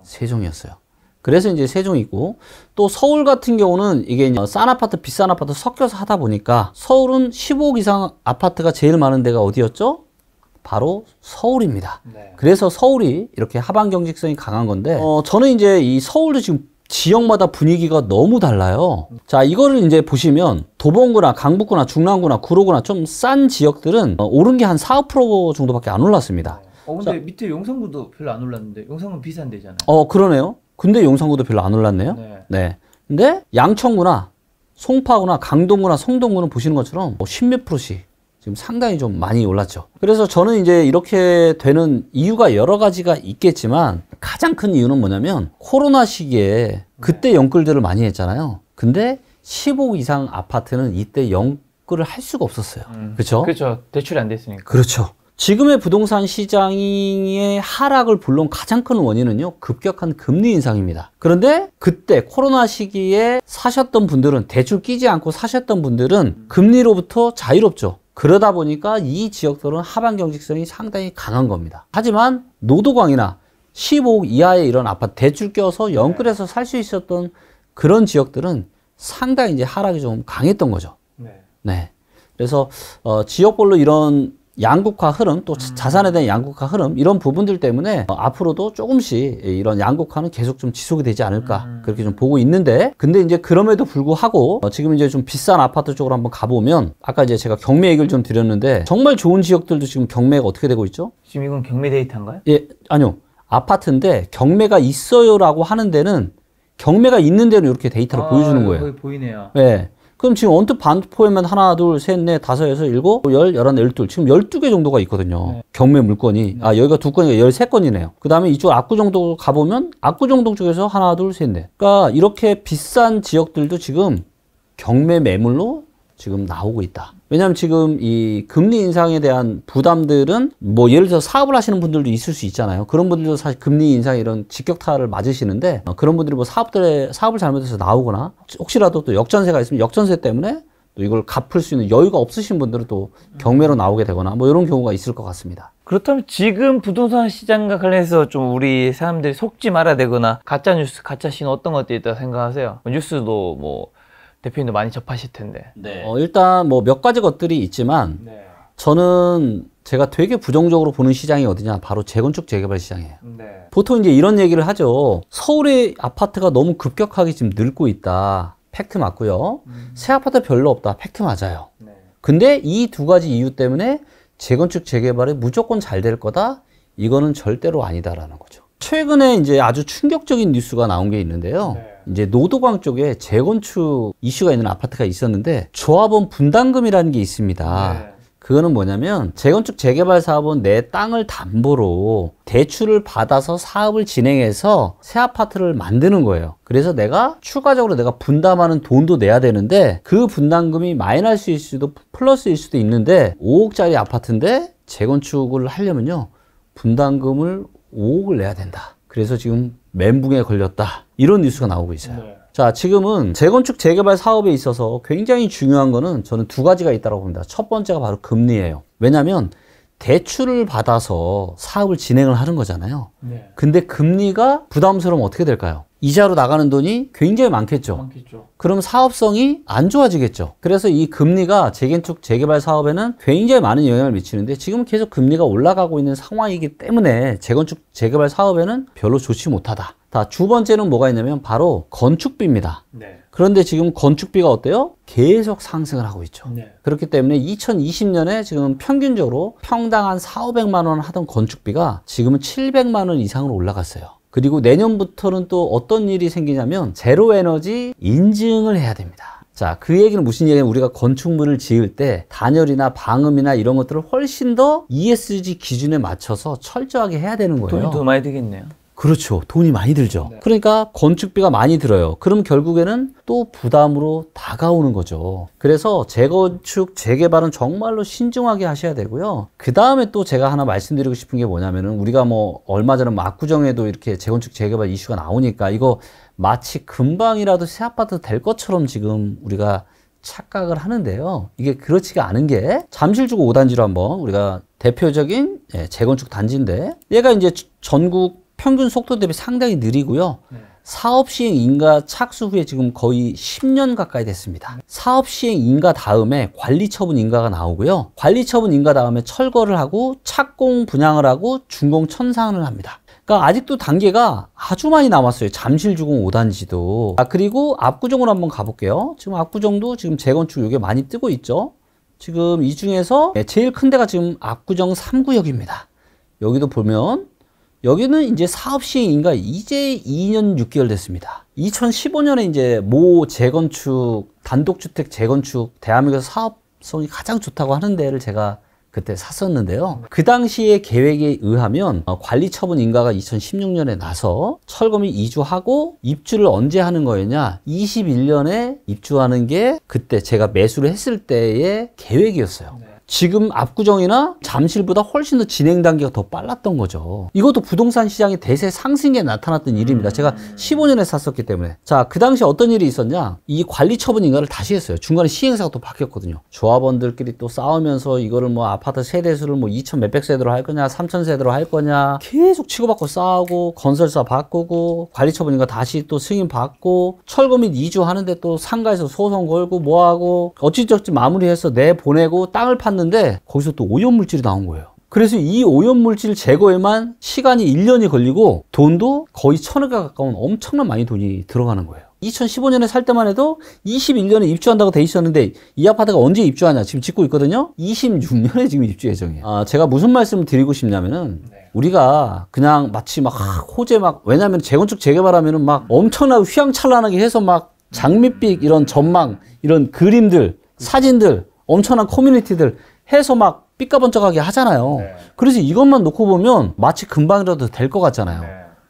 세종이었어요. 그래서 이제 세종이 있고 또 서울 같은 경우는 이게 싼 아파트, 비싼 아파트 섞여서 하다 보니까 서울은 15억 이상 아파트가 제일 많은 데가 어디였죠? 바로 서울입니다. 그래서 서울이 이렇게 하반 경직성이 강한 건데 저는 이제 이 서울도 지금 지역마다 분위기가 너무 달라요. 자, 이거를 이제 보시면 도봉구나 강북구나 중랑구나 구로구나 좀 싼 지역들은 오른 게 한 4~5% 정도밖에 안 올랐습니다. 근데 자, 밑에 용산구도 별로 안 올랐는데 용산구는 비싼 데잖아요. 그러네요. 근데 용산구도 별로 안 올랐네요. 네. 근데 양천구나 송파구나 강동구나 성동구는 보시는 것처럼 10몇 %씩 지금 상당히 좀 많이 올랐죠. 그래서 저는 이제 이렇게 되는 이유가 여러 가지가 있겠지만 가장 큰 이유는 뭐냐면 코로나 시기에 그때 연끌들을 많이 했잖아요. 근데 15억 이상 아파트는 이때 연끌 접근을 할 수가 없었어요. 그렇죠? 그렇죠. 대출이 안 됐으니까. 그렇죠. 지금의 부동산 시장의 하락을 물론 가장 큰 원인은요, 급격한 금리 인상입니다. 그런데 그때 코로나 시기에 사셨던 분들은, 대출 끼지 않고 사셨던 분들은 금리로부터 자유롭죠. 그러다 보니까 이 지역들은 하반 경직성이 상당히 강한 겁니다. 하지만 노도광이나 15억 이하의 이런 아파트 대출 껴서 연끌해서 살 수 있었던 그런 지역들은 상당히 이제 하락이 좀 강했던 거죠. 네. 그래서 지역별로 이런 양극화 흐름, 또 자산에 대한 양극화 흐름, 이런 부분들 때문에 앞으로도 조금씩 이런 양극화는 계속 좀 지속이 되지 않을까 그렇게 좀 보고 있는데, 근데 이제 그럼에도 불구하고 지금 이제 좀 비싼 아파트 쪽으로 한번 가보면, 아까 이제 제가 경매 얘기를 좀 드렸는데 정말 좋은 지역들도 지금 경매가 어떻게 되고 있죠? 지금 이건 경매 데이터인가요? 예, 아니요. 아파트인데 경매가 있어요라고 하는 데는, 경매가 있는 데는 이렇게 데이터를 보여주는 거예요. 거기 보이네요. 네. 그럼 지금 언뜻 반포에만 하나, 둘, 셋, 넷, 다섯, 여섯, 일곱, 열, 열한, 열둘, 지금 12개 정도가 있거든요. 네. 경매 물건이. 아, 여기가 2건이니까 13건이네요. 그 다음에 이쪽 압구정동 가보면 압구정동 쪽에서 하나, 둘, 셋, 넷. 그러니까 이렇게 비싼 지역들도 지금 경매 매물로 지금 나오고 있다. 왜냐하면 지금 이 금리 인상에 대한 부담들은 뭐 예를 들어 사업을 하시는 분들도 있을 수 있잖아요. 그런 분들도 사실 금리 인상 이런 직격타를 맞으시는데, 그런 분들이 뭐 사업을 잘못해서 나오거나 혹시라도 또 역전세가 있으면 역전세 때문에 또 이걸 갚을 수 있는 여유가 없으신 분들은 또 경매로 나오게 되거나 뭐 이런 경우가 있을 것 같습니다. 그렇다면 지금 부동산 시장과 관련해서 좀 우리 사람들이 속지 말아야 되거나 가짜 뉴스, 가짜 신호 어떤 것들이 있다고 생각하세요? 뉴스도 뭐 대표님도 많이 접하실 텐데. 네. 일단 뭐 몇 가지 것들이 있지만, 네. 저는 제가 되게 부정적으로 보는 시장이 어디냐, 바로 재건축 재개발 시장이에요. 네. 보통 이제 이런 얘기를 하죠. 서울의 아파트가 너무 급격하게 지금 늘고 있다. 팩트 맞고요. 새 아파트 별로 없다. 팩트 맞아요. 네. 근데 이 두 가지 이유 때문에 재건축 재개발이 무조건 잘 될 거다? 이거는 절대로 아니다라는 거죠. 최근에 이제 아주 충격적인 뉴스가 나온 게 있는데요. 네. 이제 노도광 쪽에 재건축 이슈가 있는 아파트가 있었는데, 조합원 분담금이라는 게 있습니다. 네. 그거는 뭐냐면, 재건축 재개발 사업은 내 땅을 담보로 대출을 받아서 사업을 진행해서 새 아파트를 만드는 거예요. 그래서 내가 추가적으로 내가 분담하는 돈도 내야 되는데, 그 분담금이 마이너스일 수도 플러스일 수도 있는데, 5억짜리 아파트인데 재건축을 하려면요, 분담금을 5억을 내야 된다. 그래서 지금 멘붕에 걸렸다. 이런 뉴스가 나오고 있어요. 네. 자, 지금은 재건축 재개발 사업에 있어서 굉장히 중요한 거는 저는 두 가지가 있다고 봅니다. 첫 번째가 바로 금리예요. 왜냐하면 대출을 받아서 사업을 진행을 하는 거잖아요. 네. 근데 금리가 부담스러우면 어떻게 될까요? 이자로 나가는 돈이 굉장히 많겠죠. 그럼 사업성이 안 좋아지겠죠. 그래서 이 금리가 재건축 재개발 사업에는 굉장히 많은 영향을 미치는데, 지금 계속 금리가 올라가고 있는 상황이기 때문에 재건축 재개발 사업에는 별로 좋지 못하다. 두 번째는 뭐가 있냐면 바로 건축비입니다. 네. 그런데 지금 건축비가 어때요? 계속 상승을 하고 있죠. 네. 그렇기 때문에 2020년에 지금 평균적으로 평당 한 400~500만 원 하던 건축비가 지금은 700만 원 이상으로 올라갔어요. 그리고 내년부터는 또 어떤 일이 생기냐면 제로 에너지 인증을 해야 됩니다. 자, 그 얘기는 무슨 얘기냐면, 우리가 건축물을 지을 때 단열이나 방음이나 이런 것들을 훨씬 더 ESG 기준에 맞춰서 철저하게 해야 되는 거예요. 돈이 더 많이 들겠네요. 그렇죠. 돈이 많이 들죠. 네. 그러니까 건축비가 많이 들어요. 그럼 결국에는 또 부담으로 다가오는 거죠. 그래서 재건축, 재개발은 정말로 신중하게 하셔야 되고요. 그 다음에 또 제가 하나 말씀드리고 싶은 게 뭐냐면은, 우리가 뭐 얼마 전에 압구정에도 이렇게 재건축, 재개발 이슈가 나오니까 이거 마치 금방이라도 새 아파트 될 것처럼 지금 우리가 착각을 하는데요. 이게 그렇지가 않은 게, 잠실주구 5단지로 한번 우리가 대표적인 재건축 단지인데, 얘가 이제 전국 평균 속도 대비 상당히 느리고요. 네. 사업 시행 인가 착수 후에 지금 거의 10년 가까이 됐습니다. 사업 시행 인가 다음에 관리 처분 인가가 나오고요. 관리 처분 인가 다음에 철거를 하고 착공 분양을 하고 준공 천상을 합니다. 그러니까 아직도 단계가 아주 많이 남았어요. 잠실주공 5단지도. 그리고 압구정으로 한번 가볼게요. 지금 압구정도 지금 재건축 이게 많이 뜨고 있죠. 지금 이 중에서 제일 큰 데가 지금 압구정 3구역입니다. 여기도 보면, 여기는 이제 사업 시행인가 이제 2년 6개월 됐습니다. 2015년에 이제 모 재건축, 단독주택 재건축, 대한민국에서 사업성이 가장 좋다고 하는 데를 제가 그때 샀었는데요. 그 당시의 계획에 의하면 관리 처분 인가가 2016년에 나서 철거민 이주하고 입주를 언제 하는 거였냐? 21년에 입주하는 게 그때 제가 매수를 했을 때의 계획이었어요. 지금 압구정이나 잠실보다 훨씬 더 진행 단계가 더 빨랐던 거죠. 이것도 부동산 시장의 대세 상승에 나타났던 일입니다. 제가 15년에 샀었기 때문에. 자, 그 당시 어떤 일이 있었냐? 이 관리 처분 인가를 다시 했어요. 중간에 시행사가 또 바뀌었거든요. 조합원들끼리 또 싸우면서 이거를 뭐 아파트 세대수를 뭐 2,000 몇백 세대로 할 거냐, 3,000 세대로 할 거냐, 계속 치고받고 싸우고, 건설사 바꾸고, 관리 처분 인가 다시 또 승인 받고, 철거 및 이주하는데 또 상가에서 소송 걸고 뭐하고, 어찌저찌 마무리해서 내보내고 땅을 팠는데 거기서 또 오염물질이 나온 거예요. 그래서 이 오염물질 제거에만 시간이 1년이 걸리고 돈도 거의 1,000억에 가까운 엄청난 많이 돈이 들어가는 거예요. 2015년에 살 때만 해도 21년에 입주한다고 돼 있었는데 이 아파트가 언제 입주하냐? 지금 짓고 있거든요. 26년에 지금 입주 예정이에요. 제가 무슨 말씀을 드리고 싶냐면은 우리가 그냥 마치 막 호재 막 왜냐면 재건축 재개발하면은 막 엄청나게 휘황찬란하게 해서 막 장밋빛 이런 전망 이런 그림들 사진들 엄청난 커뮤니티들 해서 막 삐까번쩍하게 하잖아요. 그래서 이것만 놓고 보면 마치 금방이라도 될 것 같잖아요.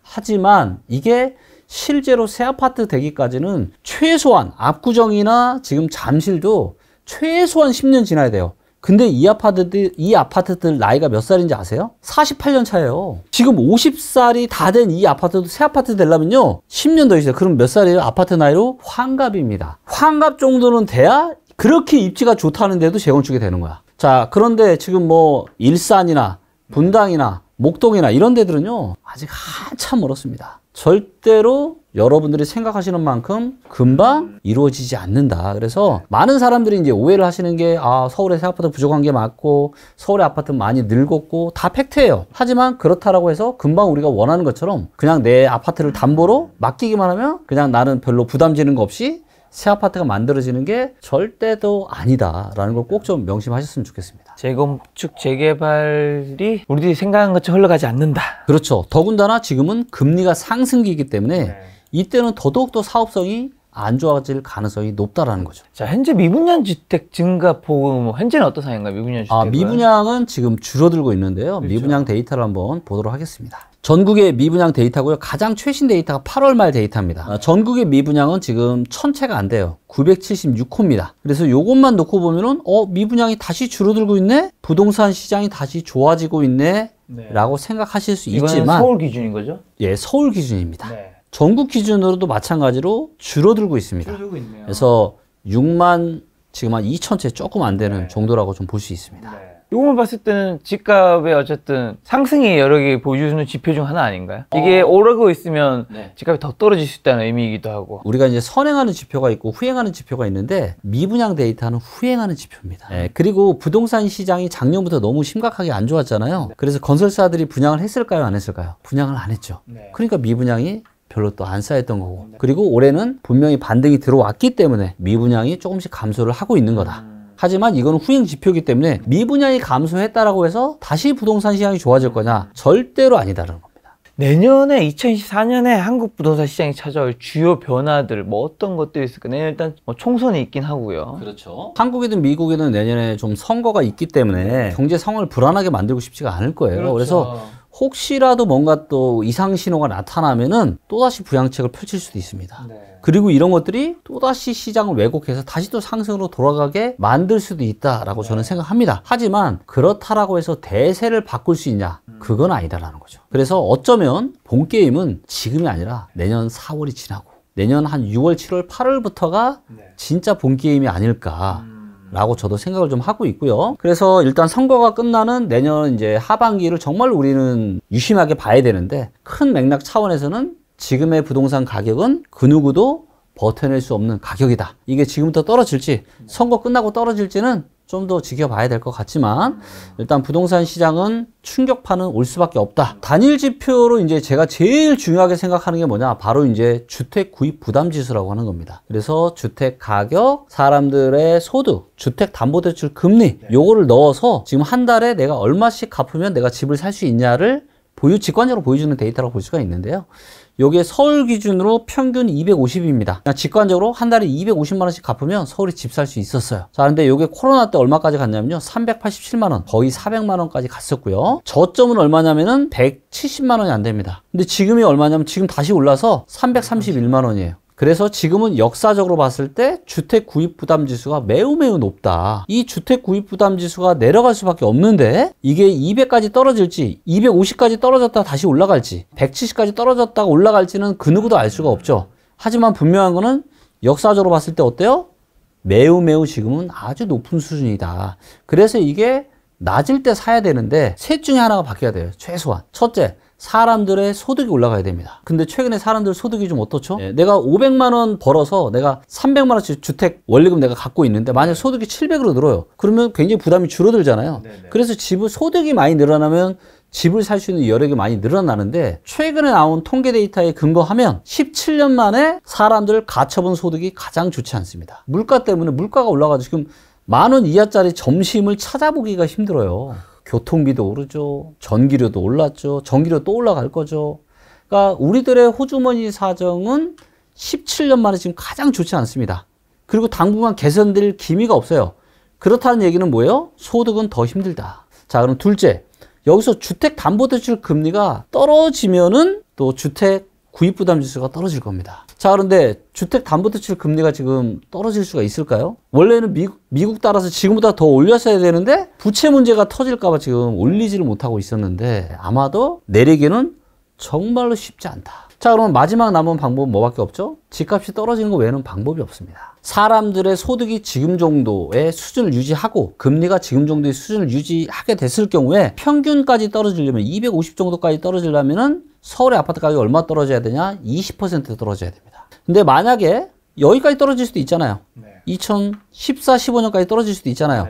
하지만 이게 실제로 새 아파트 되기까지는 최소한 압구정이나 지금 잠실도 최소한 10년 지나야 돼요. 근데 이 아파트들 나이가 몇 살인지 아세요? 48년 차예요. 지금 50살이 다 된 이 아파트도 새 아파트 되려면요 10년 더 있어요. 그럼 몇 살이에요? 아파트 나이로 환갑입니다. 환갑 정도는 돼야 그렇게 입지가 좋다는데도 재건축이 되는 거야. 자, 그런데 지금 뭐 일산이나 분당이나 목동이나 이런 데들은요 아직 한참 멀었습니다. 절대로 여러분들이 생각하시는 만큼 금방 이루어지지 않는다. 그래서 많은 사람들이 이제 오해를 하시는 게 서울에 새 아파트 부족한 게 맞고 서울의 아파트 많이 늙었고 다 팩트예요. 하지만 그렇다라고 해서 금방 우리가 원하는 것처럼 그냥 내 아파트를 담보로 맡기기만 하면 그냥 나는 별로 부담지는 거 없이 새 아파트가 만들어지는 게 절대도 아니다라는 걸 꼭 좀 명심하셨으면 좋겠습니다. 재건축, 재개발이 우리들이 생각한 것처럼 흘러가지 않는다. 그렇죠. 더군다나 지금은 금리가 상승기이기 때문에 이때는 더더욱더 사업성이 안 좋아질 가능성이 높다라는 거죠. 자, 현재 미분양 주택 증가폭은 현재는 어떤 상황인가요? 미분양 주택은? 미분양은 지금 줄어들고 있는데요. 그렇죠. 미분양 데이터를 한번 보도록 하겠습니다. 전국의 미분양 데이터고요. 가장 최신 데이터가 8월 말 데이터입니다. 전국의 미분양은 지금 1000채가 안 돼요. 976호입니다. 그래서 요것만 놓고 보면은 미분양이 다시 줄어들고 있네? 부동산 시장이 다시 좋아지고 있네? 라고 생각하실 수 있지만 이건 서울 기준인 거죠? 예, 서울 기준입니다. 전국 기준으로도 마찬가지로 줄어들고 있습니다. 줄어들고 있네요. 그래서 6만 지금 한 2,000채 조금 안 되는 정도라고 좀 볼 수 있습니다. 이것만 봤을 때는 집값의 어쨌든 상승이 여러 개 보여주는 지표 중 하나 아닌가요? 이게 오르고 있으면 집값이 더 떨어질 수 있다는 의미이기도 하고. 우리가 이제 선행하는 지표가 있고 후행하는 지표가 있는데 미분양 데이터는 후행하는 지표입니다. 그리고 부동산 시장이 작년부터 너무 심각하게 안 좋았잖아요. 그래서 건설사들이 분양을 했을까요? 안 했을까요? 분양을 안 했죠. 그러니까 미분양이 별로 또 안 쌓였던 거고. 그리고 올해는 분명히 반등이 들어왔기 때문에 미분양이 조금씩 감소를 하고 있는 거다. 하지만 이건 후행 지표이기 때문에 미분양이 감소했다라고 해서 다시 부동산 시장이 좋아질 거냐? 절대로 아니다라는 겁니다. 내년에 2024년에 한국 부동산 시장이 찾아올 주요 변화들 뭐 어떤 것들이 있을까? 내년 일단 총선이 있긴 하고요. 그렇죠. 한국이든 미국이든 내년에 좀 선거가 있기 때문에 경제 상황을 불안하게 만들고 싶지가 않을 거예요. 그렇죠. 그래서 혹시라도 뭔가 또 이상 신호가 나타나면은 또다시 부양책을 펼칠 수도 있습니다. 그리고 이런 것들이 또다시 시장을 왜곡해서 다시 또 상승으로 돌아가게 만들 수도 있다라고 저는 생각합니다. 하지만 그렇다라고 해서 대세를 바꿀 수 있냐? 그건 아니다라는 거죠. 그래서 어쩌면 본 게임은 지금이 아니라 내년 4월이 지나고 내년 한 6월, 7월, 8월부터가 진짜 본 게임이 아닐까. 라고 저도 생각을 좀 하고 있고요. 그래서 일단 선거가 끝나는 내년 이제 하반기를 정말 우리는 유심하게 봐야 되는데 큰 맥락 차원에서는 지금의 부동산 가격은 그 누구도 버텨낼 수 없는 가격이다. 이게 지금부터 떨어질지 선거 끝나고 떨어질지는 좀 더 지켜봐야 될 것 같지만 일단 부동산 시장은 충격파는 올 수밖에 없다. 단일 지표로 이제 제가 제일 중요하게 생각하는 게 뭐냐? 바로 이제 주택 구입 부담 지수라고 하는 겁니다. 그래서 주택 가격, 사람들의 소득, 주택 담보대출 금리 요거를 넣어서 지금 한 달에 내가 얼마씩 갚으면 내가 집을 살 수 있냐를 직관적으로 보여주는 데이터라고 볼 수가 있는데요. 요게 서울 기준으로 평균 250입니다. 직관적으로 한 달에 250만 원씩 갚으면 서울에 집 살 수 있었어요. 자, 근데 요게 코로나 때 얼마까지 갔냐면요. 387만 원, 거의 400만 원까지 갔었고요. 저점은 얼마냐면은 170만 원이 안 됩니다. 근데 지금이 얼마냐면 지금 다시 올라서 331만 원이에요. 그래서 지금은 역사적으로 봤을 때 주택 구입 부담 지수가 매우 높다. 이 주택 구입 부담 지수가 내려갈 수밖에 없는데 이게 200까지 떨어질지 250까지 떨어졌다가 다시 올라갈지 170까지 떨어졌다가 올라갈지는 그 누구도 알 수가 없죠. 하지만 분명한 거는 역사적으로 봤을 때 어때요? 매우 지금은 아주 높은 수준이다. 그래서 이게 낮을 때 사야 되는데 셋 중에 하나가 바뀌어야 돼요. 최소한. 첫째, 사람들의 소득이 올라가야 됩니다. 근데 최근에 사람들 소득이 좀 어떻죠? 내가 500만 원 벌어서 내가 300만 원씩 주택 원리금 내가 갖고 있는데 만약 소득이 700으로 늘어요. 그러면 굉장히 부담이 줄어들잖아요. 그래서 집을 소득이 많이 늘어나면 집을 살 수 있는 여력이 많이 늘어나는데 최근에 나온 통계 데이터에 근거하면 17년 만에 사람들 가처분 소득이 가장 좋지 않습니다. 물가 때문에 물가가 올라가지고 지금 10,000원 이하짜리 점심을 찾아보기가 힘들어요. 교통비도 오르죠. 전기료도 올랐죠. 전기료 또 올라갈 거죠. 그러니까 우리들의 호주머니 사정은 17년 만에 지금 가장 좋지 않습니다. 그리고 당분간 개선될 기미가 없어요. 그렇다는 얘기는 뭐예요? 소득은 더 힘들다. 자, 그럼 둘째. 여기서 주택담보대출 금리가 떨어지면은 또 주택 구입부담지수가 떨어질 겁니다. 자, 그런데 주택담보대출 금리가 지금 떨어질 수가 있을까요? 원래는 미국 따라서 지금보다 더 올렸어야 되는데 부채 문제가 터질까봐 지금 올리지를 못하고 있었는데 아마도 내리기는 정말로 쉽지 않다. 자, 그러면 마지막 남은 방법은 뭐밖에 없죠? 집값이 떨어지는 거 외에는 방법이 없습니다. 사람들의 소득이 지금 정도의 수준을 유지하고 금리가 지금 정도의 수준을 유지하게 됐을 경우에 평균까지 떨어지려면 250 정도까지 떨어지려면은 서울의 아파트 가격이 얼마 떨어져야 되냐? 20% 떨어져야 됩니다. 근데 만약에 여기까지 떨어질 수도 있잖아요. 2014, 15년까지 떨어질 수도 있잖아요.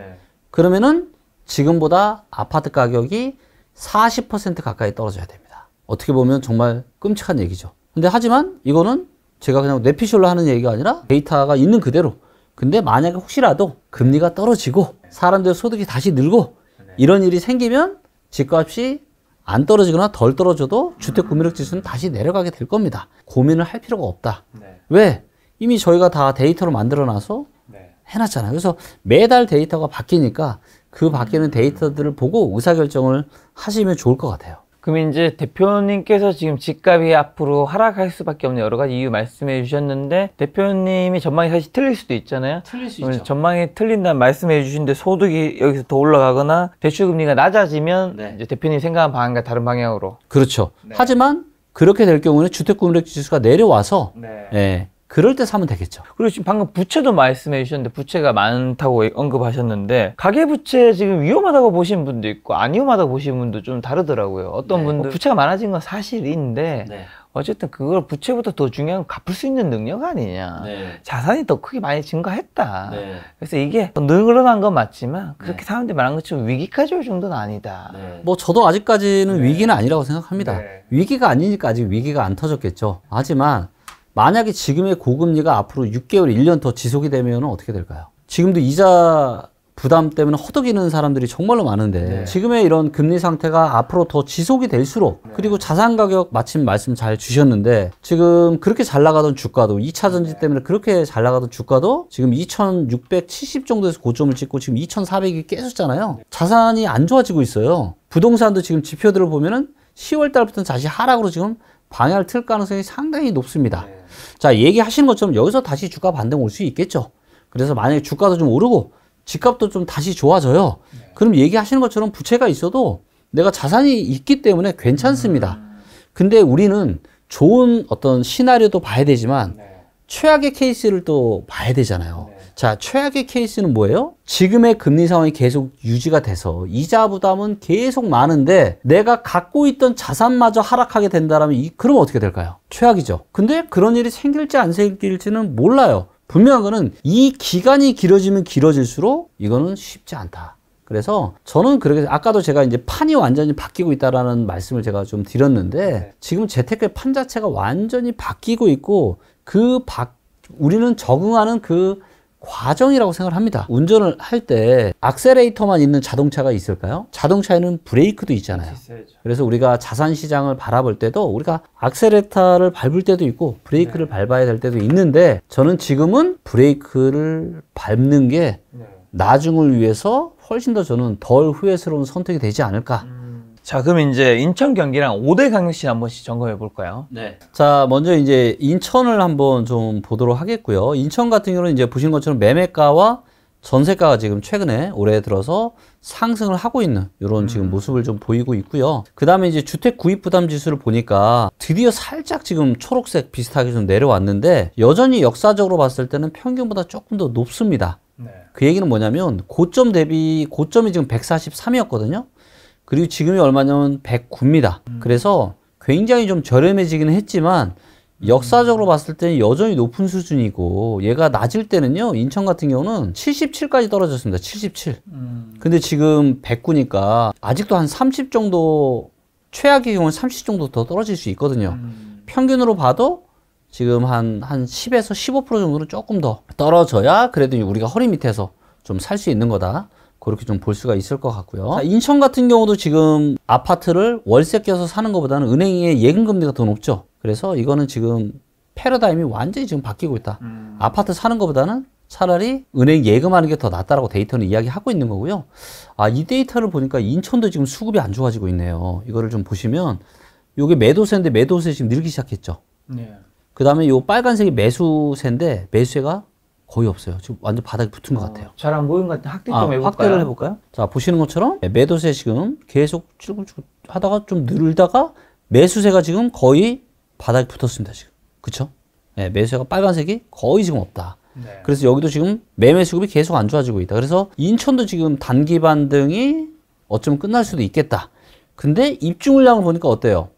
그러면은 지금보다 아파트 가격이 40% 가까이 떨어져야 됩니다. 어떻게 보면 정말 끔찍한 얘기죠. 근데 하지만 이거는 제가 그냥 뇌피셜로 하는 얘기가 아니라 데이터가 있는 그대로. 근데 만약에 혹시라도 금리가 떨어지고 사람들의 소득이 다시 늘고 이런 일이 생기면 집값이 안 떨어지거나 덜 떨어져도 주택 구매력 지수는 다시 내려가게 될 겁니다. 고민을 할 필요가 없다. 왜? 이미 저희가 다 데이터로 만들어 놔서 해놨잖아요. 그래서 매달 데이터가 바뀌니까 그 바뀌는 데이터들을 보고 의사결정을 하시면 좋을 것 같아요. 그럼 이제 대표님께서 지금 집값이 앞으로 하락할 수밖에 없는 여러 가지 이유 말씀해 주셨는데 대표님이 전망이 사실 틀릴 수도 있잖아요. 틀릴 수 있죠. 전망이 틀린다는 말씀해 주시는데 소득이 여기서 더 올라가거나 대출금리가 낮아지면 이제 대표님이 생각한 방향과 다른 방향으로. 그렇죠. 하지만 그렇게 될 경우는 주택구매력 지수가 내려와서 그럴 때 사면 되겠죠. 그리고 지금 방금 부채도 말씀해 주셨는데 부채가 많다고 언급하셨는데 가계부채 지금 위험하다고 보시는 분도 있고 안 위험하다고 보시는 분도 좀 다르더라고요. 어떤 분들 부채가 많아진 건 사실인데 어쨌든 그걸 부채보다 더 중요한 건 갚을 수 있는 능력 아니냐. 자산이 더 크게 많이 증가했다. 그래서 이게 늘어난 건 맞지만 그렇게 사람들이 말한 것처럼 위기까지 올 정도는 아니다. 뭐 저도 아직까지는 위기는 아니라고 생각합니다. 위기가 아니니까 아직 위기가 안 터졌겠죠. 하지만 만약에 지금의 고금리가 앞으로 6개월, 1년 더 지속이 되면 어떻게 될까요? 지금도 이자 부담 때문에 허덕이는 사람들이 정말로 많은데 지금의 이런 금리 상태가 앞으로 더 지속이 될수록 그리고 자산 가격 마침 말씀 잘 주셨는데 지금 그렇게 잘 나가던 주가도 2차 전지 때문에 그렇게 잘 나가던 주가도 지금 2670 정도에서 고점을 찍고 지금 2400이 깨졌잖아요. 자산이 안 좋아지고 있어요. 부동산도 지금 지표들을 보면은 10월 달부터는 다시 하락으로 지금 방향을 틀 가능성이 상당히 높습니다. 자, 얘기하시는 것처럼 여기서 다시 주가 반등 올 수 있겠죠. 그래서 만약에 주가도 좀 오르고 집값도 좀 다시 좋아져요. 그럼 얘기하시는 것처럼 부채가 있어도 내가 자산이 있기 때문에 괜찮습니다. 근데 우리는 좋은 어떤 시나리오도 봐야 되지만 최악의 케이스를 또 봐야 되잖아요. 자, 최악의 케이스는 뭐예요? 지금의 금리 상황이 계속 유지가 돼서 이자 부담은 계속 많은데 내가 갖고 있던 자산마저 하락하게 된다면 그럼 어떻게 될까요? 최악이죠. 근데 그런 일이 생길지 안 생길지는 몰라요. 분명한 거는 이 기간이 길어지면 길어질수록 이거는 쉽지 않다. 그래서 저는 그렇게 아까도 제가 이제 판이 완전히 바뀌고 있다라는 말씀을 제가 좀 드렸는데 지금 재테크의 판 자체가 완전히 바뀌고 있고 우리는 적응하는 그 과정이라고 생각을 합니다. 운전을 할 때 악셀레이터만 있는 자동차가 있을까요? 자동차에는 브레이크도 있잖아요. 그래서 우리가 자산 시장을 바라볼 때도 우리가 악셀레이터를 밟을 때도 있고 브레이크를 밟아야 될 때도 있는데 저는 지금은 브레이크를 밟는 게 나중을 위해서 훨씬 더 저는 덜 후회스러운 선택이 되지 않을까. 자, 그럼 이제 인천 경기랑 5대 강력시 한 번씩 점검해 볼까요? 네. 자, 먼저 이제 인천을 한번 좀 보도록 하겠고요. 인천 같은 경우는 이제 보시는 것처럼 매매가와 전세가가 지금 최근에 올해 들어서 상승을 하고 있는 이런 지금 모습을 좀 보이고 있고요. 그 다음에 이제 주택 구입 부담 지수를 보니까 드디어 살짝 지금 초록색 비슷하게 좀 내려왔는데 여전히 역사적으로 봤을 때는 평균보다 조금 더 높습니다. 그 얘기는 뭐냐면 고점 대비 고점이 지금 143이었거든요. 그리고 지금이 얼마냐면 109입니다. 그래서 굉장히 좀 저렴해지기는 했지만 역사적으로 봤을 때는 여전히 높은 수준이고 얘가 낮을 때는요 인천 같은 경우는 77까지 떨어졌습니다. 77. 근데 지금 109니까 아직도 한 30 정도 최악의 경우는 30 정도 더 떨어질 수 있거든요. 평균으로 봐도 지금 한 10에서 15% 정도는 조금 더 떨어져야 그래도 우리가 허리 밑에서 좀 살 수 있는 거다. 그렇게 좀 볼 수가 있을 것 같고요. 자, 인천 같은 경우도 지금 아파트를 월세 껴서 사는 것보다는 은행의 예금금리가 더 높죠. 그래서 이거는 지금 패러다임이 완전히 지금 바뀌고 있다. 아파트 사는 것보다는 차라리 은행 예금하는 게 더 낫다라고 데이터는 이야기하고 있는 거고요. 아, 이 데이터를 보니까 인천도 지금 수급이 안 좋아지고 있네요. 이거를 좀 보시면 이게 매도세인데 매도세 지금 늘기 시작했죠. 네. 그 다음에 이 빨간색이 매수세인데 매수세가 거의 없어요. 지금 완전 바닥에 붙은 것 같아요. 잘 안 보이는 것 같은데 확대 좀 해볼까요? 확대를 해볼까요? 자, 보시는 것처럼 매도세 지금 계속 쭈글쭈글 하다가 좀 늘다가 매수세가 지금 거의 바닥에 붙었습니다. 지금. 그쵸? 네, 매수세가 빨간색이 거의 지금 없다. 네. 그래서 여기도 지금 매매 수급이 계속 안 좋아지고 있다. 그래서 인천도 지금 단기 반등이 어쩌면 끝날 수도 있겠다. 근데 입주 물량을 보니까 어때요?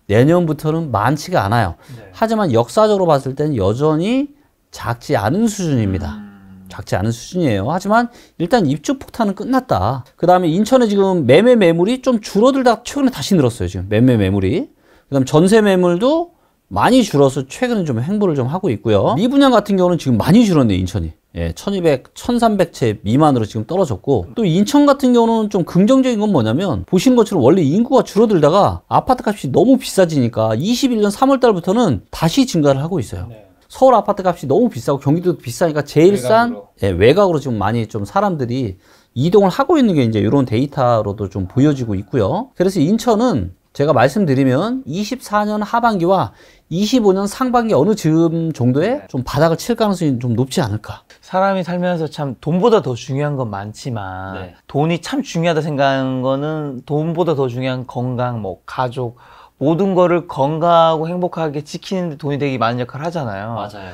내년부터는 많지가 않아요. 네. 하지만 역사적으로 봤을 때는 여전히 작지 않은 수준입니다. 작지 않은 수준이에요. 하지만 일단 입주 폭탄은 끝났다. 그 다음에 인천에 지금 매매 매물이 좀 줄어들다가 최근에 다시 늘었어요. 지금 매매 매물이. 그 다음 전세 매물도 많이 줄어서 최근에 좀 횡보를 좀 하고 있고요. 미분양 같은 경우는 지금 많이 줄었네요. 인천이. 예, 1200, 1300채 미만으로 지금 떨어졌고 또 인천 같은 경우는 좀 긍정적인 건 뭐냐면 보시는 것처럼 원래 인구가 줄어들다가 아파트 값이 너무 비싸지니까 21년 3월 달부터는 다시 증가를 하고 있어요. 네. 서울 아파트 값이 너무 비싸고 경기도도 비싸니까 제일 싼 외곽으로 지금 많이 좀 사람들이 이동을 하고 있는 게 이제 이런 데이터로도 좀 보여지고 있고요. 그래서 인천은 제가 말씀드리면 24년 하반기와 25년 상반기 어느 즈음 정도에 좀 바닥을 칠 가능성이 좀 높지 않을까. 사람이 살면서 참 돈보다 더 중요한 건 많지만 네. 돈이 참 중요하다 생각하는 거는 돈보다 더 중요한 건강, 뭐 가족 모든 거를 건강하고 행복하게 지키는데 돈이 되게 많은 역할을 하잖아요. 맞아요.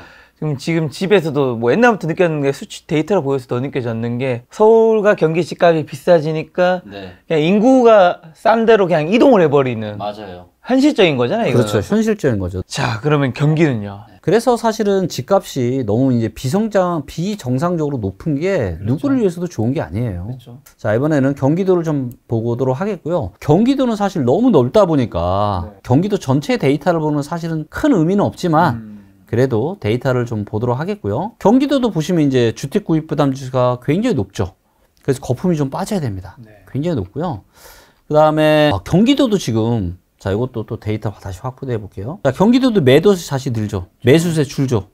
지금 집에서도 뭐 옛날부터 느꼈는 게 수치 데이터를 보여서 더 느껴졌는 게 서울과 경기 집값이 비싸지니까 네. 그냥 인구가 싼 데로 그냥 이동을 해버리는 맞아요. 현실적인 거잖아요. 이거는. 그렇죠. 현실적인 거죠. 자, 그러면 경기는요? 그래서 사실은 집값이 너무 이제 비정상적으로 높은 게 그렇죠. 누구를 위해서도 좋은 게 아니에요. 그렇죠. 자, 이번에는 경기도를 좀 보도록 하겠고요. 경기도는 사실 너무 넓다 보니까 네. 경기도 전체 데이터를 보면 사실은 큰 의미는 없지만 그래도 데이터를 좀 보도록 하겠고요. 경기도도 보시면 이제 주택 구입 부담 지수가 굉장히 높죠. 그래서 거품이 좀 빠져야 됩니다. 네. 굉장히 높고요. 그 다음에 경기도도 지금 자, 이것도 또 데이터 다시 확보해 볼게요. 자, 경기도도 매도세 다시 늘죠. 매수세 줄죠.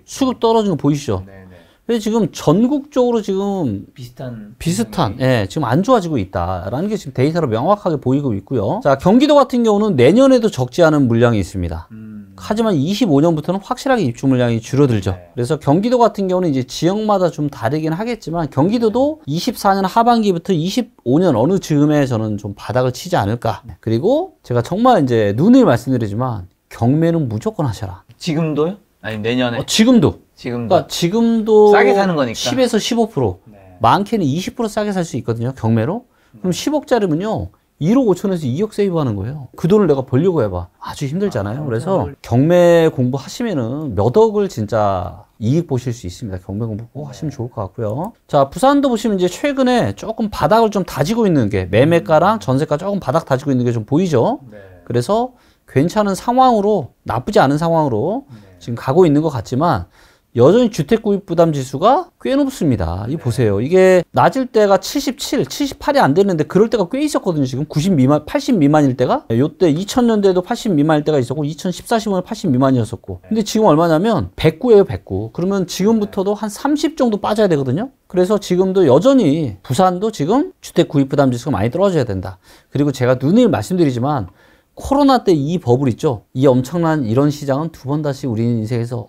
수급 떨어지는 거 보이시죠? 네네. 그래서 지금 전국적으로 지금 비슷한 예, 지금 안 좋아지고 있다라는 게 지금 데이터로 명확하게 보이고 있고요. 자, 경기도 같은 경우는 내년에도 적지 않은 물량이 있습니다. 하지만 25년부터는 확실하게 입주 물량이 줄어들죠. 네. 그래서 경기도 같은 경우는 이제 지역마다 좀 다르긴 하겠지만 경기도도 24년 하반기부터 25년 어느 즈음에 저는 좀 바닥을 치지 않을까. 그리고 제가 정말 이제 누누이 말씀드리지만 경매는 무조건 하셔라. 지금도요? 아니 내년에? 지금도. 그러니까 지금도 싸게 사는 거니까 10에서 15% 네. 많게는 20% 싸게 살 수 있거든요. 경매로. 그럼 10억짜리면요. 1억 5천에서 2억 세이브하는 거예요. 그 돈을 내가 벌려고 해봐. 아주 힘들잖아요. 그래서 경매 공부하시면은 몇 억을 진짜 이익 보실 수 있습니다. 경매 공부 꼭 하시면 좋을 것 같고요. 자, 부산도 보시면 이제 최근에 조금 바닥을 좀 다지고 있는 게 매매가랑 전세가 조금 바닥 다지고 있는 게 좀 보이죠. 그래서 괜찮은 상황으로 나쁘지 않은 상황으로 지금 가고 있는 것 같지만 여전히 주택구입부담지수가 꽤 높습니다. 이 보세요. 이게 낮을 때가 77, 78이 안 되는데 그럴 때가 꽤 있었거든요. 지금 90 미만, 80 미만일 때가. 요때 2000년대에도 80 미만일 때가 있었고 2014, 15년 80 미만이었었고. 근데 지금 얼마냐면 109예요, 109. 그러면 지금부터도 한 30 정도 빠져야 되거든요. 그래서 지금도 여전히 부산도 지금 주택구입부담지수가 많이 떨어져야 된다. 그리고 제가 누누이 말씀드리지만 코로나 때 이 버블 있죠. 이 엄청난 이런 시장은 두 번 다시 우리 인생에서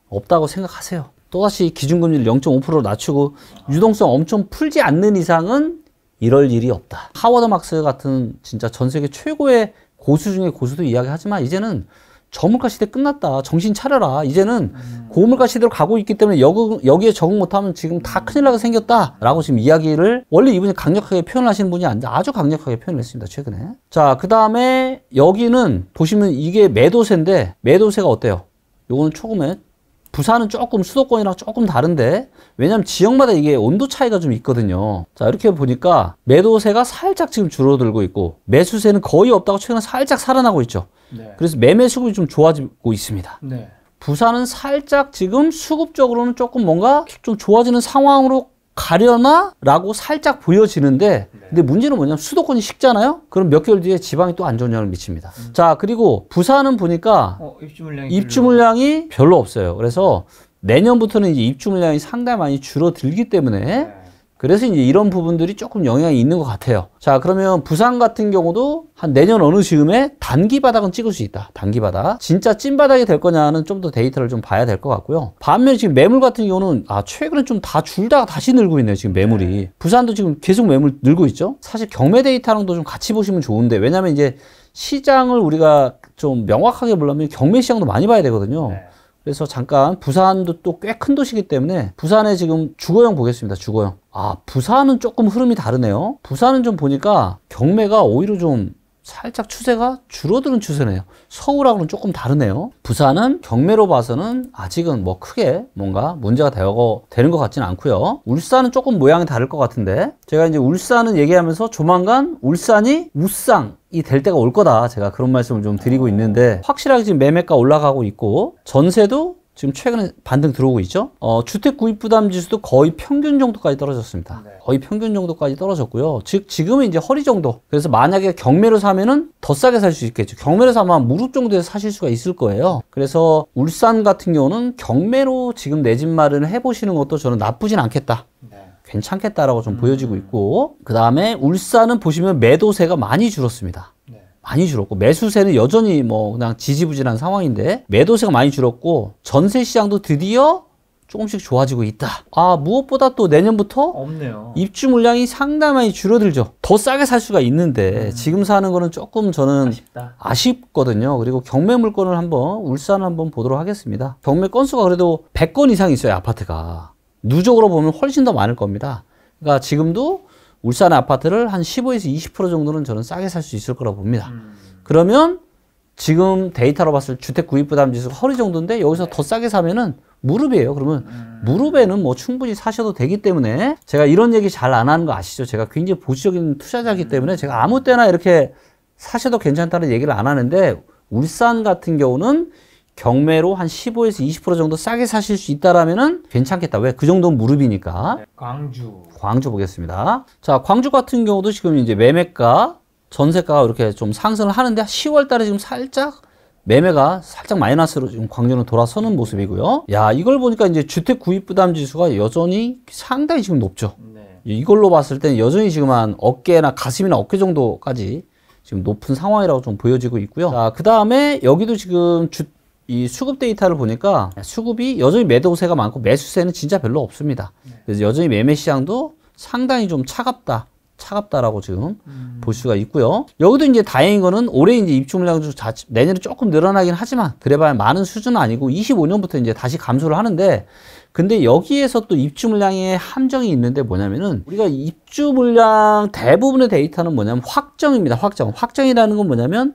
없다고 생각하세요. 또다시 기준금리를 0.5%로 낮추고 유동성 엄청 풀지 않는 이상은 이럴 일이 없다. 하워드 막스 같은 진짜 전 세계 최고의 고수 중에 고수도 이야기하지만 이제는 저물가 시대 끝났다. 정신 차려라. 이제는 고물가 시대로 가고 있기 때문에 여기에 적응 못하면 지금 다 큰일 나게 생겼다. 라고 지금 이야기를 원래 이분이 강력하게 표현하시는 분이 아닌데 아주 강력하게 표현했습니다. 최근에. 자, 그 다음에 여기는 보시면 이게 매도세인데 매도세가 어때요? 요거는 조금의 부산은 조금 수도권이랑 조금 다른데 왜냐면 지역마다 이게 온도 차이가 좀 있거든요. 자, 이렇게 보니까 매도세가 살짝 지금 줄어들고 있고 매수세는 거의 없다고 최근에 살짝 살아나고 있죠. 네. 그래서 매매 수급이 좀 좋아지고 있습니다. 네. 부산은 살짝 지금 수급적으로는 조금 뭔가 좀 좋아지는 상황으로 가려나? 라고 살짝 보여지는데 네. 근데 문제는 뭐냐면 수도권이 식잖아요? 그럼 몇 개월 뒤에 지방이 또 안 좋은 영향을 미칩니다. 자, 그리고 부산은 보니까 입주 물량이 별로 없어요. 그래서 내년부터는 이제 입주 물량이 상당히 많이 줄어들기 때문에 네. 그래서 이제 이런 부분들이 조금 영향이 있는 것 같아요. 자, 그러면 부산 같은 경우도 한 내년 어느 즈음에 단기 바닥은 찍을 수 있다. 단기 바닥. 진짜 찐 바닥이 될 거냐는 좀 더 데이터를 좀 봐야 될 것 같고요. 반면에 지금 매물 같은 경우는 최근에 좀 다 줄다가 다시 늘고 있네요. 지금 매물이. 네. 부산도 지금 계속 매물 늘고 있죠. 사실 경매 데이터랑도 좀 같이 보시면 좋은데 왜냐면 이제 시장을 우리가 좀 명확하게 보려면 경매 시장도 많이 봐야 되거든요. 네. 그래서 잠깐 부산도 또 꽤 큰 도시이기 때문에 부산에 지금 주거용 보겠습니다. 주거용. 부산은 조금 흐름이 다르네요. 부산은 좀 보니까 경매가 오히려 좀 살짝 추세가 줄어드는 추세네요. 서울하고는 조금 다르네요. 부산은 경매로 봐서는 아직은 뭐 크게 뭔가 문제가 되는 것 같지는 않고요. 울산은 조금 모양이 다를 것 같은데 제가 이제 울산은 얘기하면서 조만간 울산이 우상이 될 때가 올 거다. 제가 그런 말씀을 좀 드리고 있는데 확실하게 지금 매매가 올라가고 있고 전세도 지금 최근에 반등 들어오고 있죠. 주택 구입 부담 지수도 거의 평균 정도까지 떨어졌습니다. 네. 거의 평균 정도까지 떨어졌고요. 즉 지금은 이제 허리 정도. 그래서 만약에 경매로 사면은 더 싸게 살 수 있겠죠. 경매로 사면 무릎 정도에서 사실 수가 있을 거예요. 그래서 울산 같은 경우는 경매로 지금 내 집 마련을 해보시는 것도 저는 나쁘진 않겠다. 네. 괜찮겠다라고 좀 보여지고 있고 그 다음에 울산은 보시면 매도세가 많이 줄었습니다. 많이 줄었고 매수세는 여전히 뭐 그냥 지지부진한 상황인데 매도세가 많이 줄었고 전세 시장도 드디어 조금씩 좋아지고 있다. 무엇보다 또 내년부터 없네요. 입주 물량이 상당히 많이 줄어들죠. 더 싸게 살 수가 있는데 지금 사는 거는 조금 저는 아쉽거든요. 그리고 경매 물건을 울산을 한번 보도록 하겠습니다. 경매 건수가 그래도 100건 이상 있어요. 아파트가. 누적으로 보면 훨씬 더 많을 겁니다. 그러니까 지금도 울산 아파트를 한 15에서 20% 정도는 저는 싸게 살 수 있을 거라고 봅니다. 그러면 지금 데이터로 봤을 때 주택 구입 부담 지수가 허리 정도인데 여기서 더 싸게 사면은 무릎이에요. 그러면 무릎에는 뭐 충분히 사셔도 되기 때문에 제가 이런 얘기 잘 안 하는 거 아시죠? 제가 굉장히 보수적인 투자자이기 때문에 제가 아무 때나 이렇게 사셔도 괜찮다는 얘기를 안 하는데 울산 같은 경우는 경매로 한 15에서 20% 정도 싸게 사실 수 있다라면은 괜찮겠다. 왜? 그 정도는 무릎이니까. 네, 광주 보겠습니다. 자, 광주 같은 경우도 지금 이제 매매가, 전세가가 이렇게 좀 상승을 하는데 10월 달에 지금 살짝 매매가 살짝 마이너스로 지금 광주는 돌아서는 모습이고요. 야, 이걸 보니까 이제 주택 구입 부담 지수가 여전히 상당히 지금 높죠. 네. 이걸로 봤을 때는 여전히 지금 한 어깨나 가슴이나 어깨 정도까지 지금 높은 상황이라고 좀 보여지고 있고요. 자, 그 다음에 여기도 지금 이 수급 데이터를 보니까 수급이 여전히 매도세가 많고 매수세는 진짜 별로 없습니다. 그래서 여전히 매매 시장도 상당히 좀 차갑다라고 지금 볼 수가 있고요. 여기도 이제 다행인 거는 올해 이제 입주 물량 내년에 조금 늘어나긴 하지만 그래봐야 많은 수준은 아니고 25년부터 이제 다시 감소를 하는데 근데 여기에서 또 입주 물량의 함정이 있는데 뭐냐면은 우리가 입주 물량 대부분의 데이터는 뭐냐면 확정입니다. 확정이라는 건 뭐냐면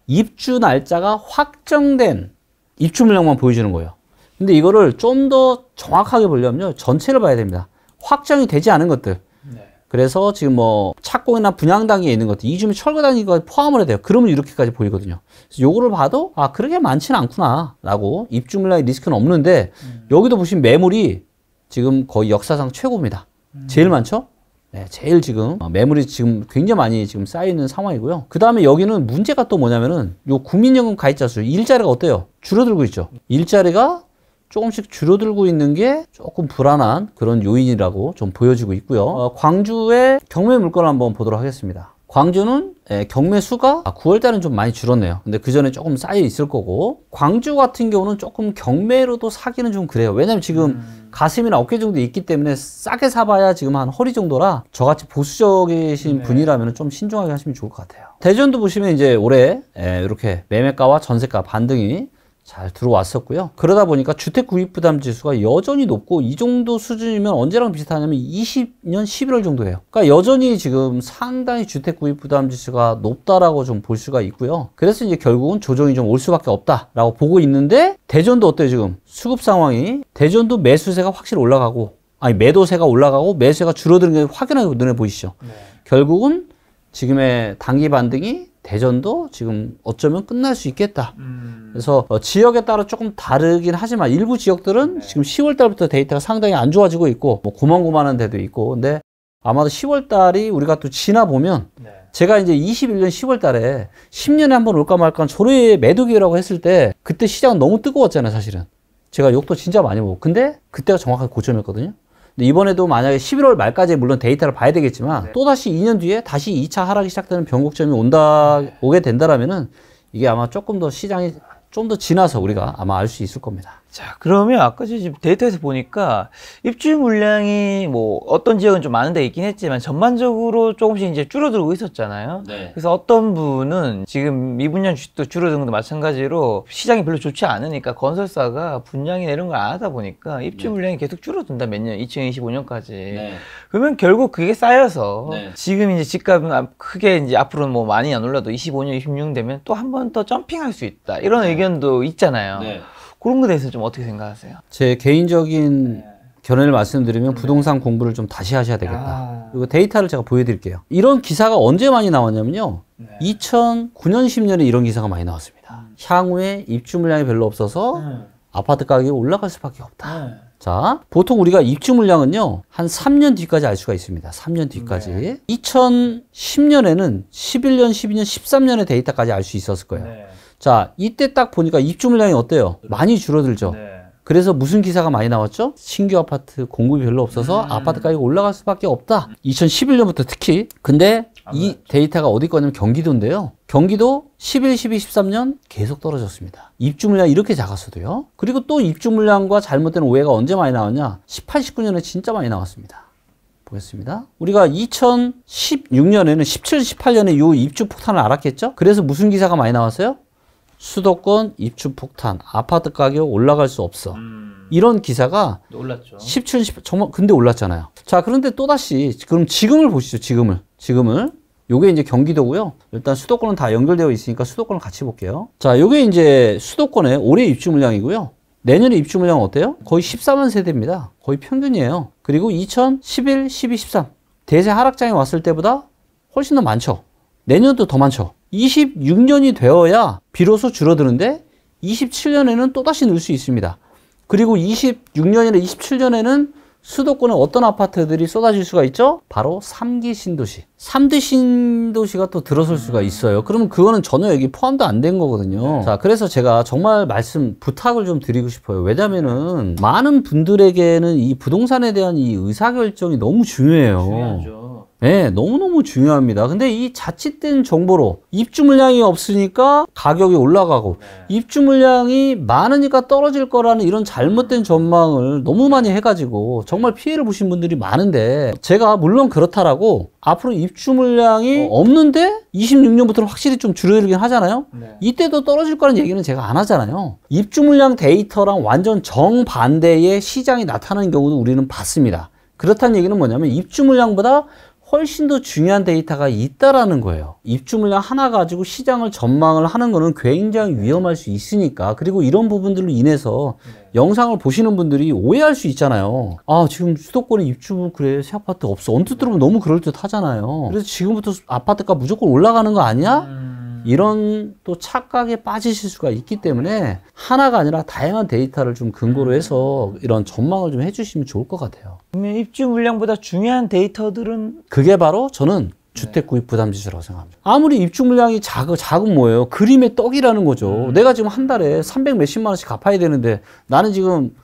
입주 날짜가 확정된 입주 물량만 보여주는 거예요. 근데 이거를 좀 더 정확하게 보려면요. 전체를 봐야 됩니다. 확정이 되지 않은 것들. 네. 그래서 지금 뭐 착공이나 분양 단계에 있는 것들, 이주민 철거 단계가 포함을 해야 돼요. 그러면 이렇게까지 보이거든요. 그래서 요거를 봐도 아 그렇게 많지는 않구나 라고 입주 물량의 리스크는 없는데 여기도 보시면 매물이 지금 거의 역사상 최고입니다. 제일 많죠? 네, 제일 지금 매물이 지금 굉장히 많이 지금 쌓여 있는 상황이고요. 그 다음에 여기는 문제가 또 뭐냐면은 요 국민연금 가입자 수 일자리가 어때요? 줄어들고 있죠. 일자리가 조금씩 줄어들고 있는 게 조금 불안한 그런 요인이라고 좀 보여지고 있고요. 광주의 경매 물건을 한번 보도록 하겠습니다. 광주는 경매 수가 9월 달은 좀 많이 줄었네요. 근데 그 전에 조금 쌓여 있을 거고, 광주 같은 경우는 조금 경매로도 사기는 좀 그래요. 왜냐면 지금 가슴이나 어깨 정도 있기 때문에 싸게 사봐야 지금 한 허리 정도라 저같이 보수적이신 분이라면 좀 신중하게 하시면 좋을 것 같아요. 대전도 보시면 이제 올해 이렇게 매매가와 전세가 반등이 잘 들어왔었고요. 그러다 보니까 주택 구입 부담 지수가 여전히 높고, 이 정도 수준이면 언제랑 비슷하냐면 20년 11월 정도예요. 그러니까 여전히 지금 상당히 주택 구입 부담 지수가 높다라고 좀 볼 수가 있고요. 그래서 이제 결국은 조정이 좀 올 수밖에 없다라고 보고 있는데, 대전도 어때요? 지금 수급 상황이, 대전도 매수세가 확실히 올라가고, 아니 매도세가 올라가고 매수세가 줄어드는 게 확연하게 눈에 보이시죠? 네. 결국은 지금의 단기 반등이 대전도 지금 어쩌면 끝날 수 있겠다. 그래서 지역에 따라 조금 다르긴 하지만 일부 지역들은 지금 10월 달부터 데이터가 상당히 안 좋아지고 있고, 뭐 고만고만한 데도 있고, 근데 아마도 10월 달이 우리가 또 지나 보면 제가 이제 21년 10월 달에 10년에 한 번 올까 말까 조례 매도 기회라고 했을 때 그때 시장은 너무 뜨거웠잖아요, 사실은. 제가 욕도 진짜 많이 먹고. 근데 그때가 정확하게 고점이었거든요. 근데 이번에도 만약에 11월 말까지 물론 데이터를 봐야 되겠지만 또다시 2년 뒤에 다시 2차 하락이 시작되는 변곡점이 오게 된다라면은 이게 아마 조금 더 시장이 좀 더 지나서 우리가 아마 알 수 있을 겁니다. 자, 그러면 아까 지금 데이터에서 보니까 입주 물량이 뭐 어떤 지역은 좀 많은 데 있긴 했지만 전반적으로 조금씩 이제 줄어들고 있었잖아요. 네. 그래서 어떤 분은 지금 미분양 주식도 줄어드는 것도 마찬가지로 시장이 별로 좋지 않으니까 건설사가 분양이나 이런 걸 안 하다 보니까 입주 물량이 계속 줄어든다, 몇 년, 2025년까지. 네. 그러면 결국 그게 쌓여서 지금 이제 집값은 크게 이제 앞으로는 뭐 많이 안 올라도 25년, 26년 되면 또 한 번 더 점핑할 수 있다, 이런 의견도 있잖아요. 그런 거에 대해서 좀 어떻게 생각하세요? 제 개인적인 견해를 말씀드리면 부동산 공부를 좀 다시 하셔야 되겠다. 그리고 데이터를 제가 보여드릴게요. 이런 기사가 언제 많이 나왔냐면요. 2009년, 10년에 이런 기사가 많이 나왔습니다. 향후에 입주 물량이 별로 없어서 아파트 가격이 올라갈 수밖에 없다. 자, 보통 우리가 입주 물량은요, 한 3년 뒤까지 알 수가 있습니다. 3년 뒤까지. 2010년에는 11년, 12년, 13년의 데이터까지 알 수 있었을 거예요. 자, 이때 딱 보니까 입주 물량이 어때요? 많이 줄어들죠. 그래서 무슨 기사가 많이 나왔죠? 신규 아파트 공급이 별로 없어서 아파트 가격이 올라갈 수밖에 없다. 2011년부터 특히. 근데 이 데이터가 어디 거냐면 경기도인데요. 경기도 11, 12, 13년 계속 떨어졌습니다. 입주 물량이 이렇게 작았어도요. 그리고 또 입주 물량과 잘못된 오해가 언제 많이 나왔냐? 18, 19년에 진짜 많이 나왔습니다. 보겠습니다. 우리가 2016년에는 17, 18년에 이 입주 폭탄을 알았겠죠? 그래서 무슨 기사가 많이 나왔어요? 수도권 입주 폭탄, 아파트 가격 올라갈 수 없어. 이런 기사가 올랐죠. 17, 18, 정말 근데 올랐잖아요. 자, 그런데 또다시 그럼 지금을 보시죠. 지금을. 요게 이제 경기도고요. 일단 수도권은 다 연결되어 있으니까 수도권을 같이 볼게요. 자, 요게 이제 수도권의 올해 입주 물량이고요. 내년에 입주 물량은 어때요? 거의 14만 세대입니다. 거의 평균이에요. 그리고 2011, 12, 13 대세 하락장에 왔을 때보다 훨씬 더 많죠. 내년도 더 많죠. 26년이 되어야 비로소 줄어드는데 27년에는 또다시 늘 수 있습니다. 그리고 26년이나 27년에는 수도권에 어떤 아파트들이 쏟아질 수가 있죠? 바로 3기 신도시. 3대 신도시가 또 들어설 수가 있어요. 그러면 그거는 전혀 여기 포함도 안 된 거거든요. 자, 그래서 제가 정말 부탁을 좀 드리고 싶어요. 왜냐면은 많은 분들에게는 이 부동산에 대한 이 의사결정이 너무 중요해요. 중요하죠. 네, 너무너무 중요합니다. 근데 이 자칫된 정보로 입주 물량이 없으니까 가격이 올라가고 입주 물량이 많으니까 떨어질 거라는 이런 잘못된 전망을 너무 많이 해가지고 정말 피해를 보신 분들이 많은데, 제가 물론 그렇다라고 앞으로 입주 물량이 없는데 26년부터는 확실히 좀 줄어들긴 하잖아요. 이때도 떨어질 거라는 얘기는 제가 안 하잖아요. 입주 물량 데이터랑 완전 정반대의 시장이 나타나는 경우도 우리는 봤습니다. 그렇다는 얘기는 뭐냐면 입주 물량보다 훨씬 더 중요한 데이터가 있다라는 거예요. 입주 물량 하나 가지고 시장을 전망을 하는 거는 굉장히 위험할 수 있으니까. 그리고 이런 부분들로 인해서 영상을 보시는 분들이 오해할 수 있잖아요. 아, 지금 수도권에 입주 그래 새 아파트 없어. 언뜻 들으면 너무 그럴듯 하잖아요. 그래서 지금부터 아파트가 무조건 올라가는 거 아니야? 이런 또 착각에 빠지실 수가 있기 때문에 하나가 아니라 다양한 데이터를 좀 근거로 해서 이런 전망을 좀 해주시면 좋을 것 같아요. 그러면 입주 물량보다 중요한 데이터들은 그게 바로 저는 주택 구입 부담 지수라고 생각합니다. 아무리 입주 물량이 작은 뭐예요? 그림의 떡이라는 거죠. 내가 지금 한 달에 300 몇십만 원씩 갚아야 되는데 나는 지금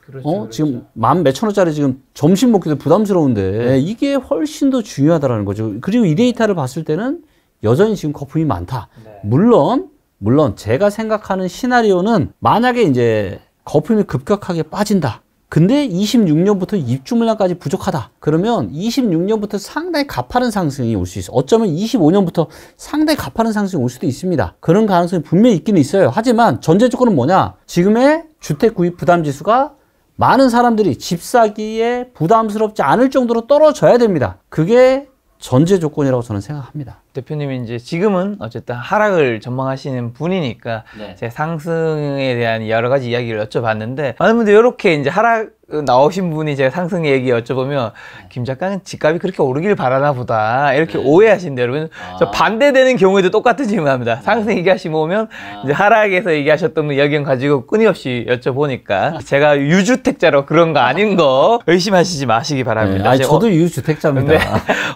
지금 만 몇천 원짜리 지금 점심 먹기도 부담스러운데 이게 훨씬 더 중요하다라는 거죠. 그리고 이 데이터를 봤을 때는 여전히 지금 거품이 많다. 물론 제가 생각하는 시나리오는 만약에 이제 거품이 급격하게 빠진다. 근데 26년부터 입주 물량까지 부족하다. 그러면 26년부터 상당히 가파른 상승이 올 수 있어요. 어쩌면 25년부터 상당히 가파른 상승이 올 수도 있습니다. 그런 가능성이 분명히 있기는 있어요. 하지만 전제 조건은 뭐냐? 지금의 주택 구입 부담 지수가 많은 사람들이 집 사기에 부담스럽지 않을 정도로 떨어져야 됩니다. 그게 전제 조건이라고 저는 생각합니다. 대표님이 이제 지금은 어쨌든 하락을 전망하시는 분이니까 제 상승에 대한 여러 가지 이야기를 여쭤봤는데 많은 분들이 이렇게 이제 하락 나오신 분이 제가 상승 얘기 여쭤보면 김 작가는 집값이 그렇게 오르길 바라나 보다 이렇게 오해하신대요. 여러분 저 반대되는 경우에도 똑같은 질문합니다. 상승 얘기하시면 오면 이제 하락에서 얘기하셨던 분 의견 가지고 끊임없이 여쭤보니까 제가 유주택자로 그런 거 아닌 거 의심하시지 마시기 바랍니다. 저도 유주택자입니다.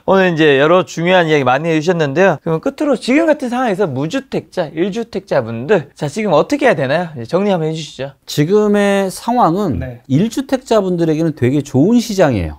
오늘 이제 여러 중요한 이야기 많이 해주셨는데요. 그럼 끝으로 지금 같은 상황에서 무주택자, 1주택자분들 자 지금 어떻게 해야 되나요? 정리 한번 해주시죠. 지금의 상황은 1주택자분들에게는 되게 좋은 시장이에요.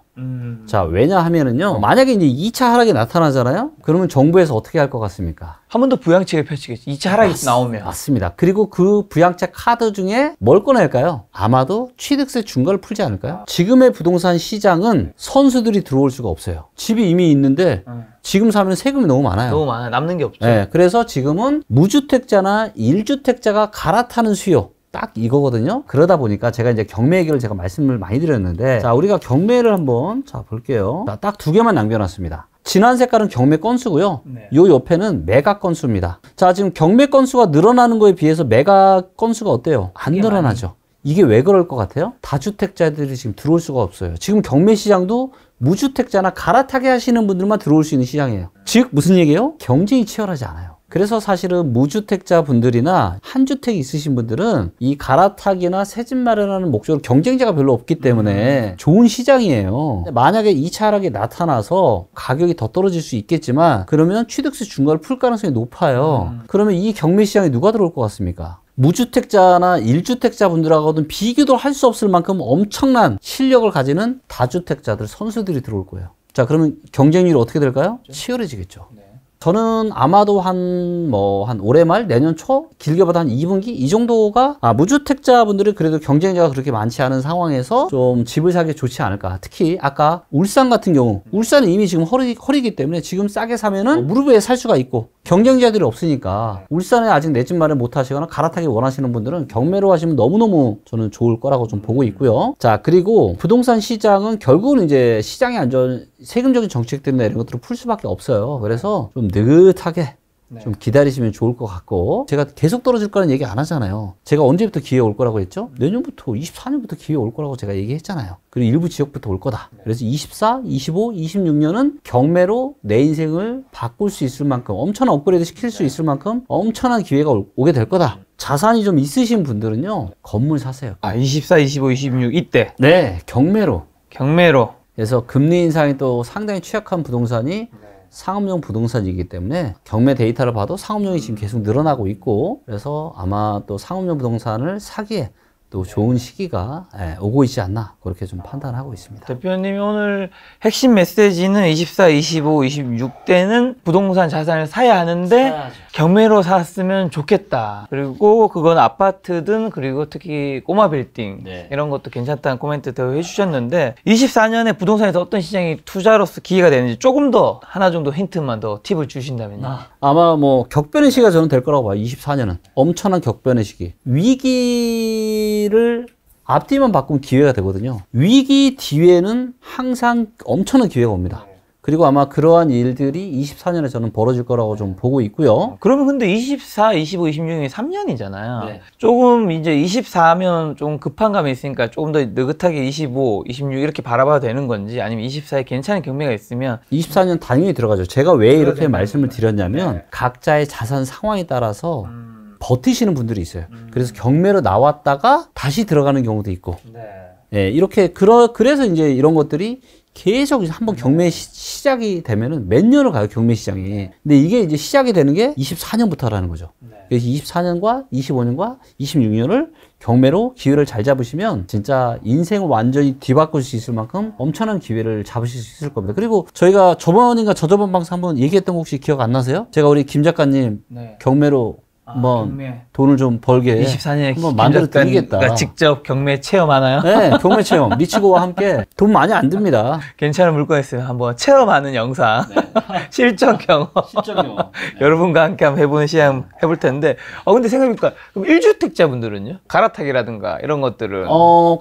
자, 왜냐하면은요, 만약에 이제 2차 하락이 나타나잖아요? 그러면 정부에서 어떻게 할 것 같습니까? 한 번 더 부양책을 펼치겠죠. 2차 하락이 나오면. 맞습니다. 그리고 그 부양책 카드 중에 뭘 꺼낼까요? 아마도 취득세 중과를 풀지 않을까요? 지금의 부동산 시장은 선수들이 들어올 수가 없어요. 집이 이미 있는데 지금 사면 세금이 너무 많아요. 너무 많아요. 남는 게 없죠. 네, 그래서 지금은 무주택자나 1주택자가 갈아타는 수요. 딱 이거거든요. 그러다 보니까 제가 이제 경매 얘기를 제가 말씀을 많이 드렸는데, 자, 우리가 경매를 한번 볼게요. 자, 딱 두 개만 남겨놨습니다. 진한 색깔은 경매 건수고요. 요 옆에는 매각 건수입니다. 자, 지금 경매 건수가 늘어나는 거에 비해서 매각 건수가 어때요? 안 늘어나죠. 이게 왜 그럴 것 같아요? 다주택자들이 지금 들어올 수가 없어요. 지금 경매 시장도 무주택자나 갈아타게 하시는 분들만 들어올 수 있는 시장이에요. 즉 무슨 얘기예요? 경쟁이 치열하지 않아요. 그래서 사실은 무주택자 분들이나 한 주택 있으신 분들은 이 갈아타기나 새집 마련하는 목적으로 경쟁자가 별로 없기 때문에 좋은 시장이에요. 만약에 2차 하락이 나타나서 가격이 더 떨어질 수 있겠지만 그러면 취득세 중과를 풀 가능성이 높아요. 그러면 이 경매 시장에 누가 들어올 것 같습니까? 무주택자나 1주택자 분들하고는 비교도 할 수 없을 만큼 엄청난 실력을 가지는 다주택자들, 선수들이 들어올 거예요. 자, 그러면 경쟁률이 어떻게 될까요? 치열해지겠죠. 저는 아마도 한 올해 말, 내년 초, 길게 봐도 한 2분기? 이 정도가, 무주택자분들이 그래도 경쟁자가 그렇게 많지 않은 상황에서 좀 집을 사기 좋지 않을까. 특히, 아까 울산 같은 경우, 울산은 이미 지금 허리기 때문에 지금 싸게 사면은 무릎 위에 살 수가 있고, 경쟁자들이 없으니까, 울산에 아직 내 집 마련 못 하시거나 갈아타기 원하시는 분들은 경매로 하시면 너무너무 저는 좋을 거라고 좀 보고 있고요. 자, 그리고 부동산 시장은 결국은 이제 시장의 안전, 세금적인 정책들이나 이런 것들을 풀 수밖에 없어요. 그래서 좀 느긋하게 좀 기다리시면 좋을 것 같고, 제가 계속 떨어질 거라는 얘기 안 하잖아요. 제가 언제부터 기회 올 거라고 했죠? 내년부터 24년부터 기회 올 거라고 제가 얘기했잖아요. 그리고 일부 지역부터 올 거다. 그래서 24, 25, 26년은 경매로 내 인생을 바꿀 수 있을 만큼, 엄청난 업그레이드 시킬 수 있을 만큼 엄청난 기회가 오게 될 거다. 자산이 좀 있으신 분들은요, 건물 사세요. 24, 25, 26 이때. 네, 경매로. 그래서 금리 인상이 또 상당히 취약한 부동산이 상업용 부동산이기 때문에 경매 데이터를 봐도 상업용이 지금 계속 늘어나고 있고, 그래서 아마 또 상업용 부동산을 사기에 또 좋은 시기가 오고 있지 않나, 그렇게 좀 판단하고 있습니다. 대표님이 오늘 핵심 메시지는 24, 25, 26대는 부동산 자산을 사야 하는데 경매로 샀으면 좋겠다. 그리고 그건 아파트든 그리고 특히 꼬마 빌딩 이런 것도 괜찮다는 코멘트 더 해주셨는데, 24년에 부동산에서 어떤 시장이 투자로서 기회가 되는지 조금 더 하나 정도 힌트만 더 팁을 주신다면요. 아마 격변의 시기가 저는 될 거라고 봐요. 24년은 엄청난 격변의 시기. 위기를 앞뒤만 바꾸면 기회가 되거든요. 위기 뒤에는 항상 엄청난 기회가 옵니다. 그리고 아마 그러한 일들이 24년에 저는 벌어질 거라고 좀 보고 있고요. 그러면 근데 24, 25, 26이 3년이잖아요. 네. 조금 이제 24면 좀 급한 감이 있으니까 조금 더 느긋하게 25, 26 이렇게 바라봐도 되는 건지 아니면 24에 괜찮은 경매가 있으면 24년 당연히 들어가죠. 제가 왜 이렇게 말씀을 드렸냐면 각자의 자산 상황에 따라서 버티시는 분들이 있어요. 그래서 경매로 나왔다가 다시 들어가는 경우도 있고. 예, 이렇게 그래서 이제 이런 것들이 계속 한번 경매 시작이 되면은 몇 년을 가요, 경매 시장이. 근데 이게 이제 시작이 되는 게 24년부터라는 거죠. 그래서 24년과 25년과 26년을 경매로 기회를 잘 잡으시면 진짜 인생을 완전히 뒤바꿀 수 있을 만큼 엄청난 기회를 잡으실 수 있을 겁니다. 그리고 저희가 저번인가 저저번 방송 한번 얘기했던 거 혹시 기억 안 나세요? 제가 우리 김 작가님 경매로 한번 경매. 돈을 좀 벌게 24년에 한번 만들어 드리겠다. 직접 경매 체험하나요? 네, 경매 체험. 리치고와 함께 돈 많이 안 듭니다. 괜찮은 물건 있어요. 한번 체험하는 영상. 실전 경험. 여러분과 함께 한번 해보는 시험 해볼 텐데. 근데 생각해보니까 그럼 1주택자 분들은요? 갈아타기라든가 이런 것들은?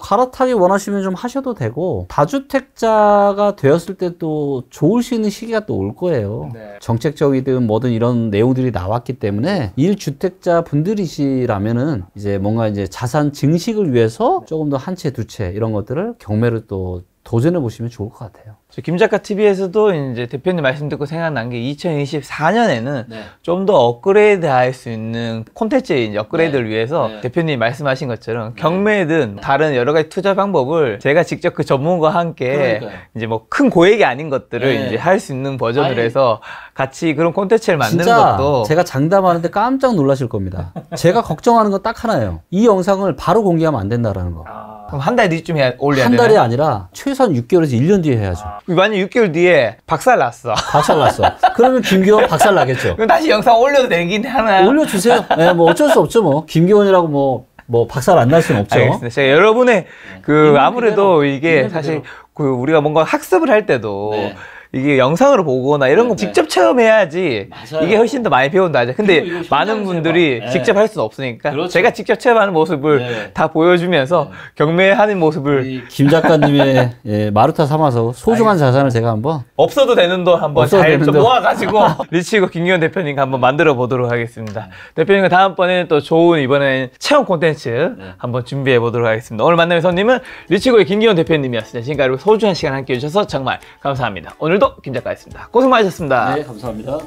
갈아타기 원하시면 좀 하셔도 되고, 다주택자가 되었을 때 또 좋을 수 있는 시기가 또 올 거예요. 정책적이든 뭐든 이런 내용들이 나왔기 때문에 1주택자 분들이시라면은 이제 뭔가 이제 자산 증식을 위해서 조금 더 한 채, 두 채 이런 것들을 경매로 또 도전해 보시면 좋을 것 같아요. 김 작가 TV에서도 이제 대표님 말씀 듣고 생각난 게 2024년에는 좀 더 업그레이드 할 수 있는 콘텐츠의 이제 업그레이드를 위해서 대표님이 말씀하신 것처럼 경매든 다른 여러 가지 투자 방법을 제가 직접 그 전문가와 함께 이제 뭐 큰 고액이 아닌 것들을 이제 할 수 있는 버전을 해서 같이 그런 콘텐츠를 만드는 진짜 것도 제가 장담하는데 깜짝 놀라실 겁니다. 제가 걱정하는 건 딱 하나예요. 이 영상을 바로 공개하면 안 된다라는 거. 그럼 한 달 뒤쯤에 올려야 한 되나요? 달이 아니라 최소한 6개월에서 1년 뒤에 해야죠. 만약 6개월 뒤에 박살 났어. 박살 났어. 그러면 김기원 박살 나겠죠. 그럼 다시 영상 올려도 되긴 하나요? 올려주세요. 네, 뭐 어쩔 수 없죠. 뭐 김기원이라고 뭐 박살 안 날 수는 없죠. 알겠습니다. 제가 여러분의 아무래도 이게 사실 우리가 뭔가 학습을 할 때도 이게 영상으로 보거나 이런 거 직접 체험해야지 이게 훨씬 더 많이 배운다. 근데 많은 분들이 직접 할 수는 없으니까 제가 직접 체험하는 모습을 다 보여주면서 경매하는 모습을 김 작가님의 마루타 삼아서 소중한 자산을 제가 한번 없어도 되는 돈 한번 잘 좀 모아가지고 리치고 김기현 대표님과 한번 만들어 보도록 하겠습니다. 대표님과 다음번에는 또 좋은 이번에는 체험 콘텐츠 한번 준비해 보도록 하겠습니다. 오늘 만남의 손님은 리치고의 김기현 대표님이었습니다. 지금까지 소중한 시간 함께 해주셔서 정말 감사합니다. 오늘도 김 작가였습니다. 고생 많으셨습니다. 네, 감사합니다.